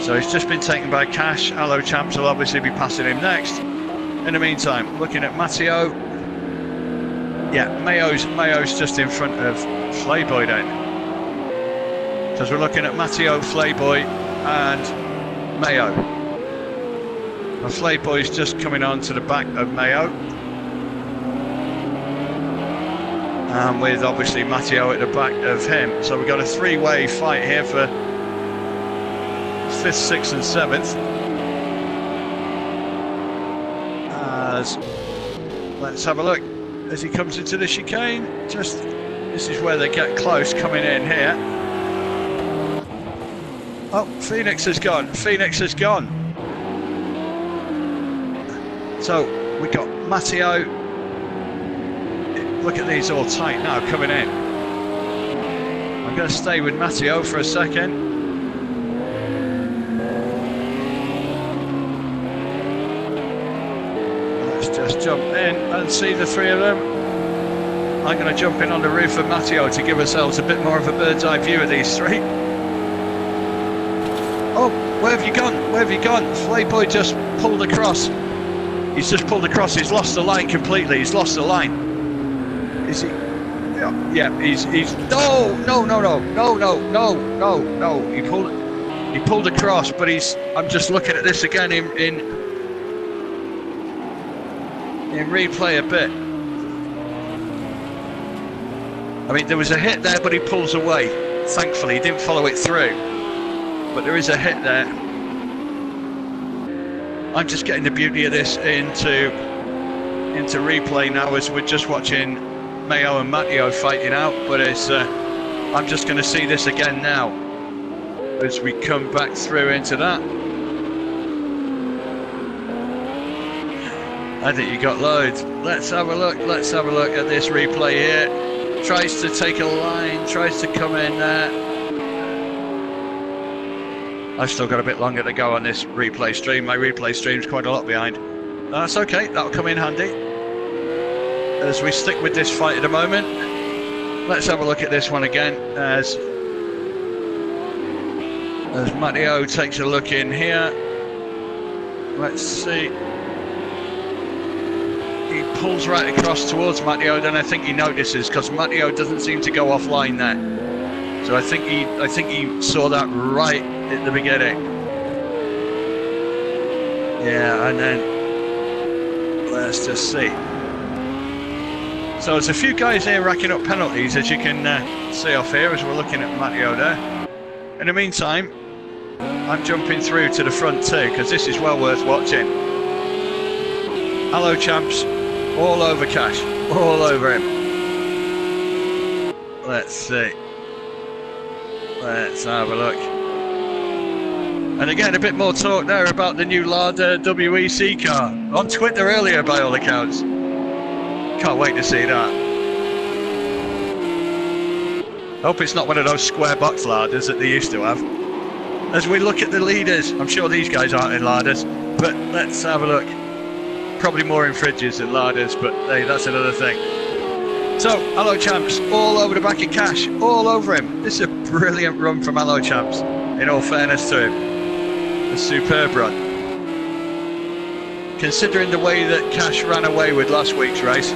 So he's just been taken by Cash. Allo Champs will obviously be passing him next. In the meantime, looking at Matteo. Yeah, Mayo's just in front of Flayboy then. Because we're looking at Matteo, Flayboy and Mayo. And Flayboy's just coming on to the back of Mayo. And with obviously Matteo at the back of him. So we've got a three-way fight here for 5th, 6th and 7th. Let's have a look as he comes into the chicane. This is where they get close coming in here. Oh, Phoenix has gone. Phoenix has gone. So we got Matteo. Look at these all tight now coming in. I'm going to stay with Matteo for a second. Let's just jump in and see the three of them. I'm going to jump in on the roof of Matteo to give ourselves a bit more of a bird's eye view of these three. Oh, where have you gone? Where have you gone? Flayboy just pulled across. He's just pulled across. He's lost the line completely. He's lost the line. Is he? Yeah, he's no. He pulled across, but I'm just looking at this again in replay a bit. I mean, there was a hit there, but he pulls away. Thankfully, he didn't follow it through. But there is a hit there. I'm just getting the beauty of this into replay now as we're just watching Mayo and Matteo fighting out, but I'm just going to see this again now as we come back through into that. I think you got loads. Let's have a look. Let's have a look at this replay here. Tries to take a line, tries to come in there. I've still got a bit longer to go on this replay stream. My replay stream's quite a lot behind. That's okay. That'll come in handy as we stick with this fight at the moment. Let's have a look at this one again as Matteo takes a look in here. Let's see. He pulls right across towards Matteo, then I think he notices because Matteo doesn't seem to go offline there. So I think he saw that right at the beginning. Yeah, and then let's just see. So there's a few guys here racking up penalties, as you can see off here as we're looking at Matteo there. In the meantime, I'm jumping through to the front too, because this is well worth watching. Hello champs, all over Cash, all over him. Let's see. Let's have a look. And again, a bit more talk there about the new Lada WEC car. On Twitter earlier, by all accounts. Can't wait to see that. Hope it's not one of those square box Ladas that they used to have. As we look at the leaders, I'm sure these guys aren't in Ladas, but let's have a look. Probably more in fridges than Ladas, but hey, that's another thing. So, Hello Champs, all over the back of Cash, all over him. This is a brilliant run from Hello Champs, in all fairness to him. A superb run. Considering the way that Cash ran away with last week's race,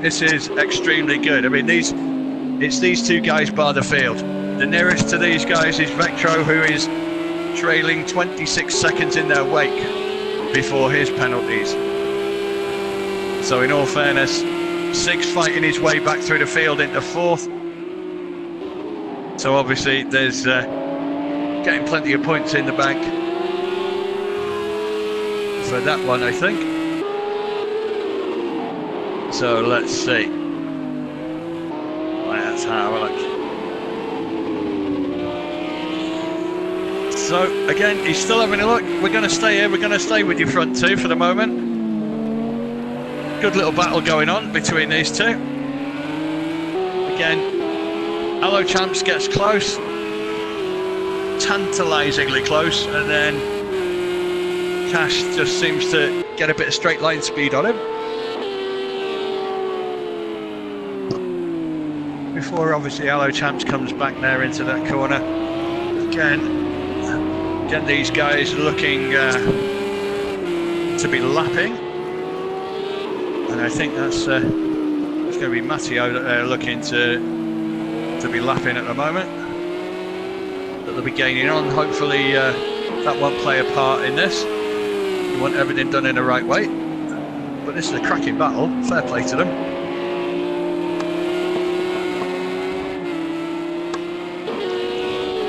this is extremely good. I mean, it's these two guys bar the field. The nearest to these guys is Vectro, who is trailing 26 seconds in their wake before his penalties. So in all fairness, Sig's fighting his way back through the field into 4th. So obviously there's getting plenty of points in the bank for that one, I think. So let's see. Let's have a look. So again, he's still having a look. We're going to stay here. We're going to stay with your front two for the moment. Good little battle going on between these two. Again, Hello Champs gets close, tantalisingly close, and then Cash just seems to get a bit of straight line speed on him. Before obviously Hello Champs comes back there into that corner. Again these guys looking to be lapping. And I think that's going to be Matteo that they're looking to be lapping at the moment. That they'll be gaining on. Hopefully that won't play a part in this. You want everything done in the right way. But this is a cracking battle. Fair play to them.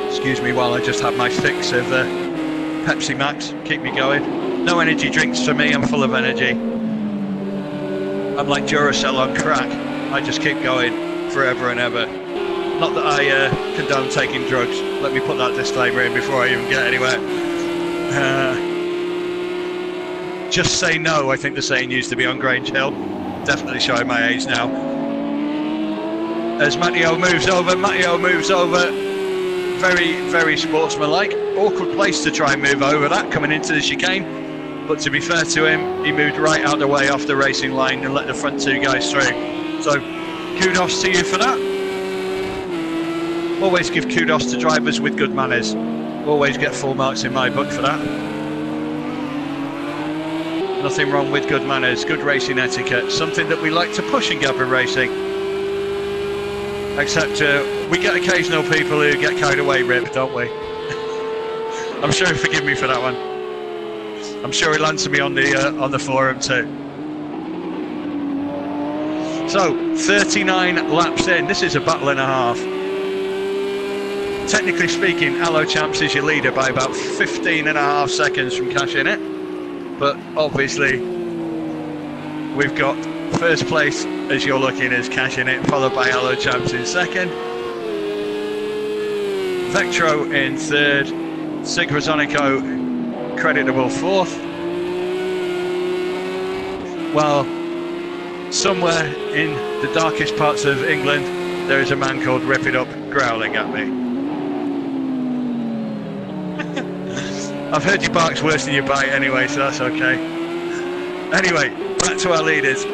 Excuse me while I just have my fix of Pepsi Max. Keep me going. No energy drinks for me. I'm full of energy. I'm like Duracell on crack. I just keep going forever and ever. Not that I condone taking drugs. Let me put that disclaimer in before I even get anywhere. Just say no, I think the saying used to be on Grange Hill. Definitely showing my age now. As Matteo moves over, very, very sportsmanlike. Awkward place to try and move over that, coming into the chicane. But to be fair to him, he moved right out of the way off the racing line and let the front two guys through. So, kudos to you for that. Always give kudos to drivers with good manners. Always get full marks in my book for that. Nothing wrong with good manners, good racing etiquette, something that we like to push in GAVRA racing. Except we get occasional people who get carried away, Rip, don't we? I'm sure he'll forgive me for that one. I'm sure he'll answer me on the forum too. So, 39 laps in. This is a battle and a half. Technically speaking, Allo Champs is your leader by about 15.5 seconds from cashing it. But obviously, we've got first place, as you're looking, as cashing it, followed by Allo Champs in second. Vectro in third. Sigrazonico, creditable fourth. Well, somewhere in the darkest parts of England, there is a man called Rip It Up growling at me. I've heard your bark's worse than your bite anyway, so that's okay. Anyway, back to our leaders.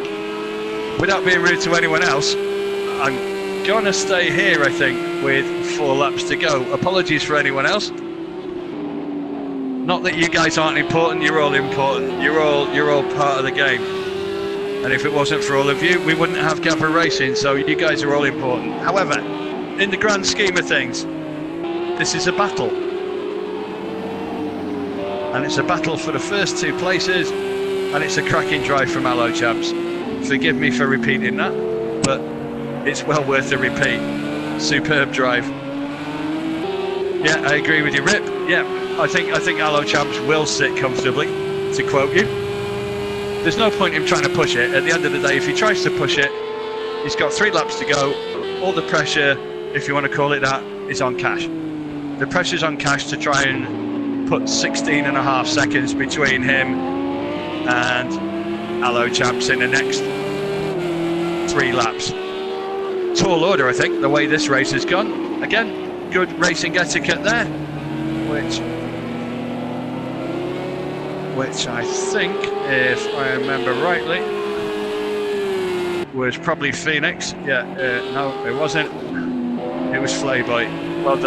Without being rude to anyone else, I'm gonna stay here, I think, with 4 laps to go. Apologies for anyone else. Not that you guys aren't important, you're all important. You're all part of the game. And if it wasn't for all of you, we wouldn't have GAVRA racing, so you guys are all important. However, in the grand scheme of things, this is a battle. And it's a battle for the first 2 places, and it's a cracking drive from Allo Champs. Forgive me for repeating that, but it's well worth the repeat. Superb drive. Yeah, I agree with you, Rip. Yeah, I think Allo Champs will sit comfortably, to quote you. There's no point in trying to push it. At the end of the day, if he tries to push it, he's got 3 laps to go. All the pressure, if you want to call it that, is on Cash. The pressure's on Cash to try and put 16.5 seconds between him and Allo Champs in the next 3 laps. Tall order, I think, the way this race has gone. Again, good racing etiquette there, which I think, if I remember rightly, was probably Phoenix. Yeah, no, it wasn't. It was Flayboy. Well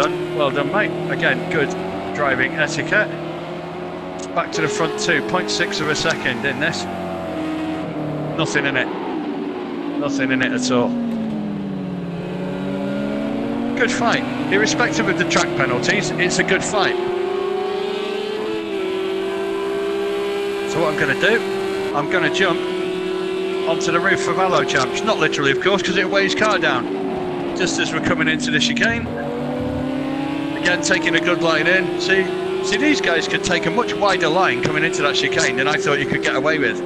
done, mate. Again, good driving etiquette. Back to the front 2, 0.6 of a second in this. Nothing in it. Nothing in it at all. Good fight. Irrespective of the track penalties, it's a good fight. So what I'm going to do, I'm going to jump onto the roof of Allo Champs. Not literally, of course, because it weighs car down. Just as we're coming into the chicane. Again, taking a good line in. See, these guys could take a much wider line coming into that chicane than I thought you could get away with.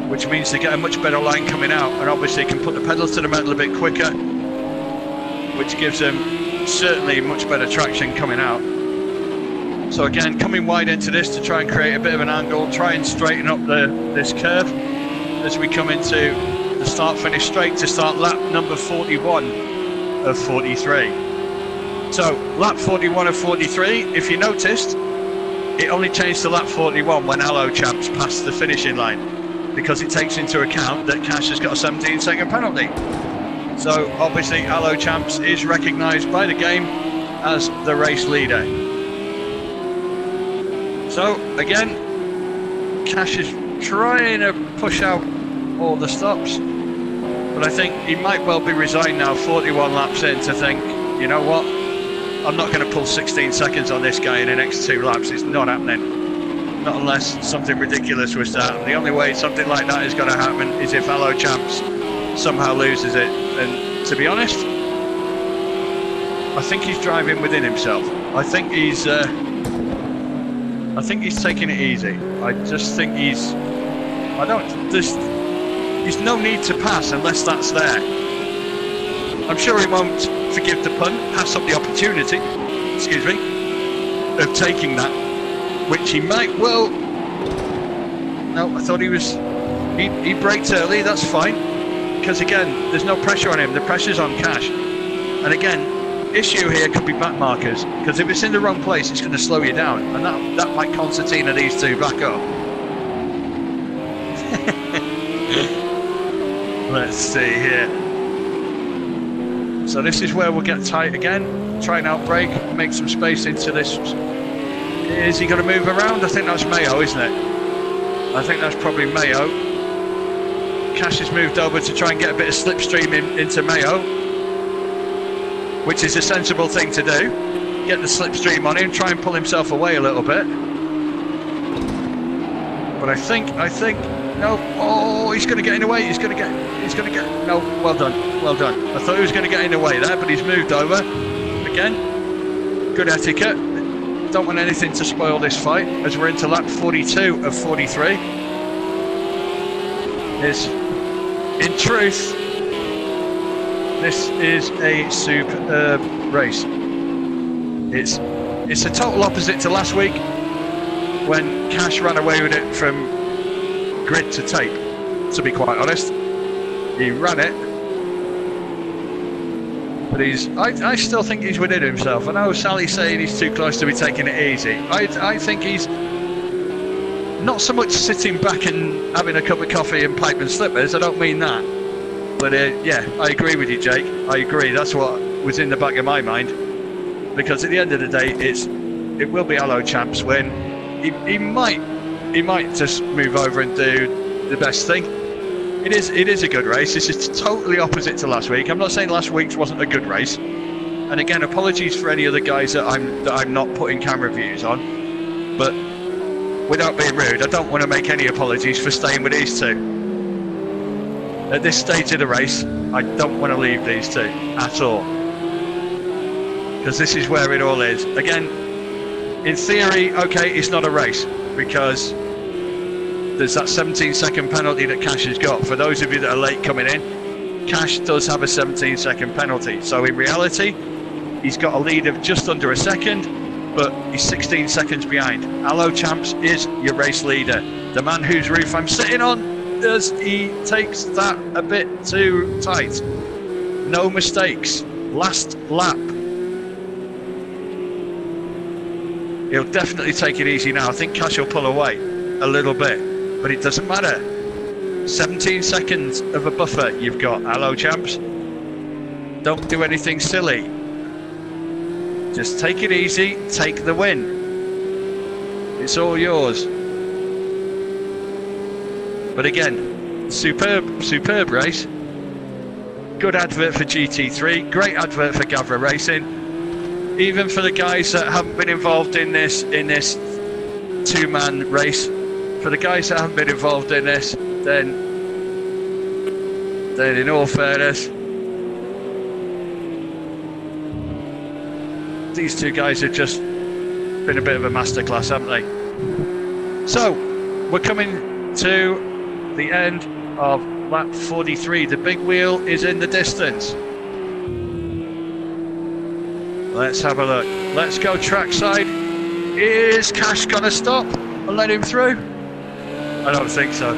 Which means they get a much better line coming out, and obviously can put the pedals to the metal a bit quicker, which gives them certainly much better traction coming out. So again, coming wide into this to try and create a bit of an angle, try and straighten up this curve as we come into the start-finish straight to start lap number 41 of 43. So lap 41 of 43, if you noticed, it only changed to lap 41 when Allo Champs passed the finishing line, because it takes into account that Cash has got a 17-second penalty. So obviously Allo Champs is recognised by the game as the race leader. So again, Cash is trying to push out all the stops. But I think he might well be resigned now, 41 laps in, to think, you know what, I'm not going to pull 16 seconds on this guy in the next 2 laps. It's not happening. Not unless something ridiculous was to happen. The only way something like that is going to happen is if Hello Champs somehow loses it. And to be honest, I think he's driving within himself. I think he's taking it easy. I just think he's no need to pass unless that's there. I'm sure he won't, forgive the pun, pass up the opportunity, excuse me, of taking that, which he might well. No, I thought he braked early, that's fine, because again, there's no pressure on him, the pressure's on Cash. And again, issue here could be back markers, because if it's in the wrong place, it's going to slow you down, and that might concertina these two back up. Let's see here. So this is where we'll get tight again. Try and outbrake, make some space into this. Is he going to move around? I think that's Mayo, isn't it? I think that's probably Mayo. Cash has moved over to try and get a bit of slipstream into Mayo, which is a sensible thing to do. Get the slipstream on him, try and pull himself away a little bit. But I think, no, oh, he's going to get in the way, he's going to get, no, well done. I thought he was going to get in the way there, but he's moved over. Again, good etiquette. Don't want anything to spoil this fight, as we're into lap 42 of 43. In truth, this is a superb race. It's a total opposite to last week, when Cash ran away with it from grid to tape, to be quite honest. He ran it, but I still think he's within himself. I know Sally's saying he's too close to be taking it easy. I think he's not so much sitting back and having a cup of coffee and pipe and slippers, I don't mean that. But yeah, I agree with you, Jake. I agree, that's what was in the back of my mind. Because at the end of the day, it will be Hello Champs when he might just move over and do the best thing. It is a good race. This is totally opposite to last week. I'm not saying last week's wasn't a good race. And again, apologies for any other guys that I'm not putting camera views on. But without being rude, I don't want to make any apologies for staying with these two. At this stage of the race, I don't want to leave these two at all. Because this is where it all is. Again, in theory, okay, it's not a race, because there's that 17-second penalty that Cash has got. For those of you that are late coming in, Cash does have a 17-second penalty. So in reality, he's got a lead of just under a second, but he's 16 seconds behind. Hello Champs is your race leader. The man whose roof I'm sitting on, as he takes that a bit too tight. No mistakes. Last lap. He'll definitely take it easy now. I think Cash will pull away a little bit, but it doesn't matter. 17 seconds of a buffer you've got, Hello Champs. Don't do anything silly. Just take it easy, take the win. It's all yours. But again, superb race. Good advert for GT3, great advert for GAVRA Racing. Even for the guys that haven't been involved in this two-man race, for the guys that haven't been involved in this, then in all fairness, these two guys have just been a bit of a masterclass, haven't they? So, we're coming to the end of lap 43. The big wheel is in the distance. Let's have a look. Let's go trackside. Is Cash gonna stop and let him through? I don't think so.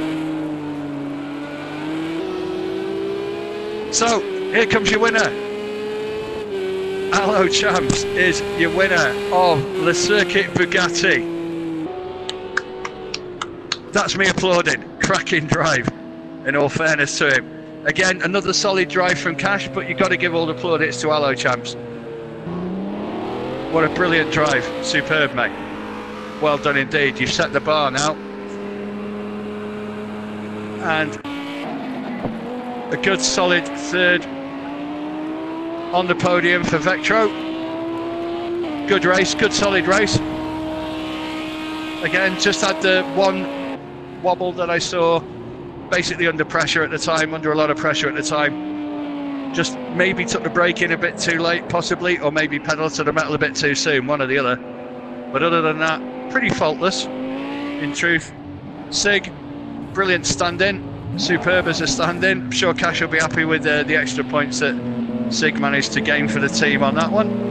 So, here comes your winner. Hello Champs is your winner of Le Circuit Bugatti. That's me applauding. Cracking drive, in all fairness to him. Again, another solid drive from Cash, but you've got to give all the plaudits to Hello Champs. What a brilliant drive. Superb, mate. Well done indeed. You've set the bar now. And a good solid third on the podium for Vectro. Good race, good solid race. Again, just had the one wobble that I saw, basically under pressure at the time, under a lot of pressure at the time. Just maybe took the brake in a bit too late, possibly, or maybe pedal to the metal a bit too soon, one or the other. But other than that, pretty faultless, in truth. Sig, brilliant stand-in, superb as a stand-in. I'm sure Cash will be happy with the extra points that Sig managed to gain for the team on that one.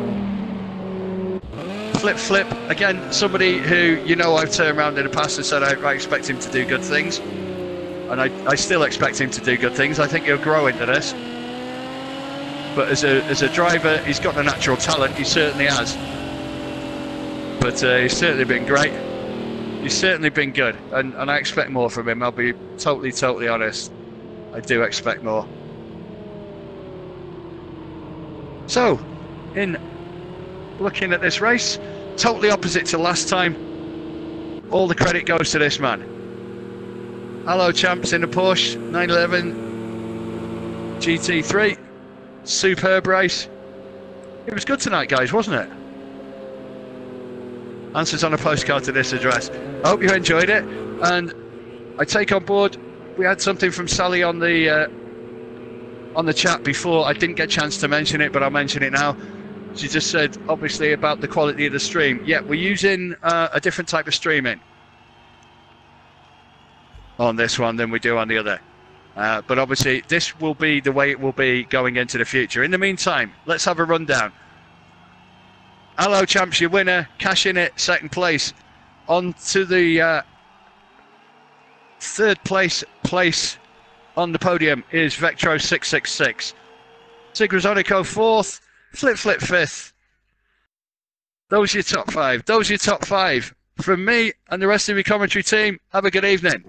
Flip, again, somebody who, you know, I've turned around in the past and said I expect him to do good things. And I still expect him to do good things. I think he'll grow into this. But as a driver, he's got the natural talent, he certainly has. But he's certainly been great. He's certainly been good, and I expect more from him. I'll be totally honest. I do expect more. So, in looking at this race, totally opposite to last time. All the credit goes to this man. Hello champs in the Porsche 911 GT3. Superb race. It was good tonight, guys, wasn't it? Answers on a postcard to this address. I hope you enjoyed it, and I take on board, we had something from Sally on the chat before. I didn't get a chance to mention it, but I'll mention it now. She just said, obviously, about the quality of the stream. Yeah, we're using a different type of streaming on this one than we do on the other. But obviously, this will be the way it will be going into the future. In the meantime, let's have a rundown. Hello, champs, your winner, Cash in it, second place. On to the third place on the podium is Vectro 666. Sigrazonico fourth, Flip fifth. Those are your top five. Those are your top five. From me and the rest of your commentary team, have a good evening.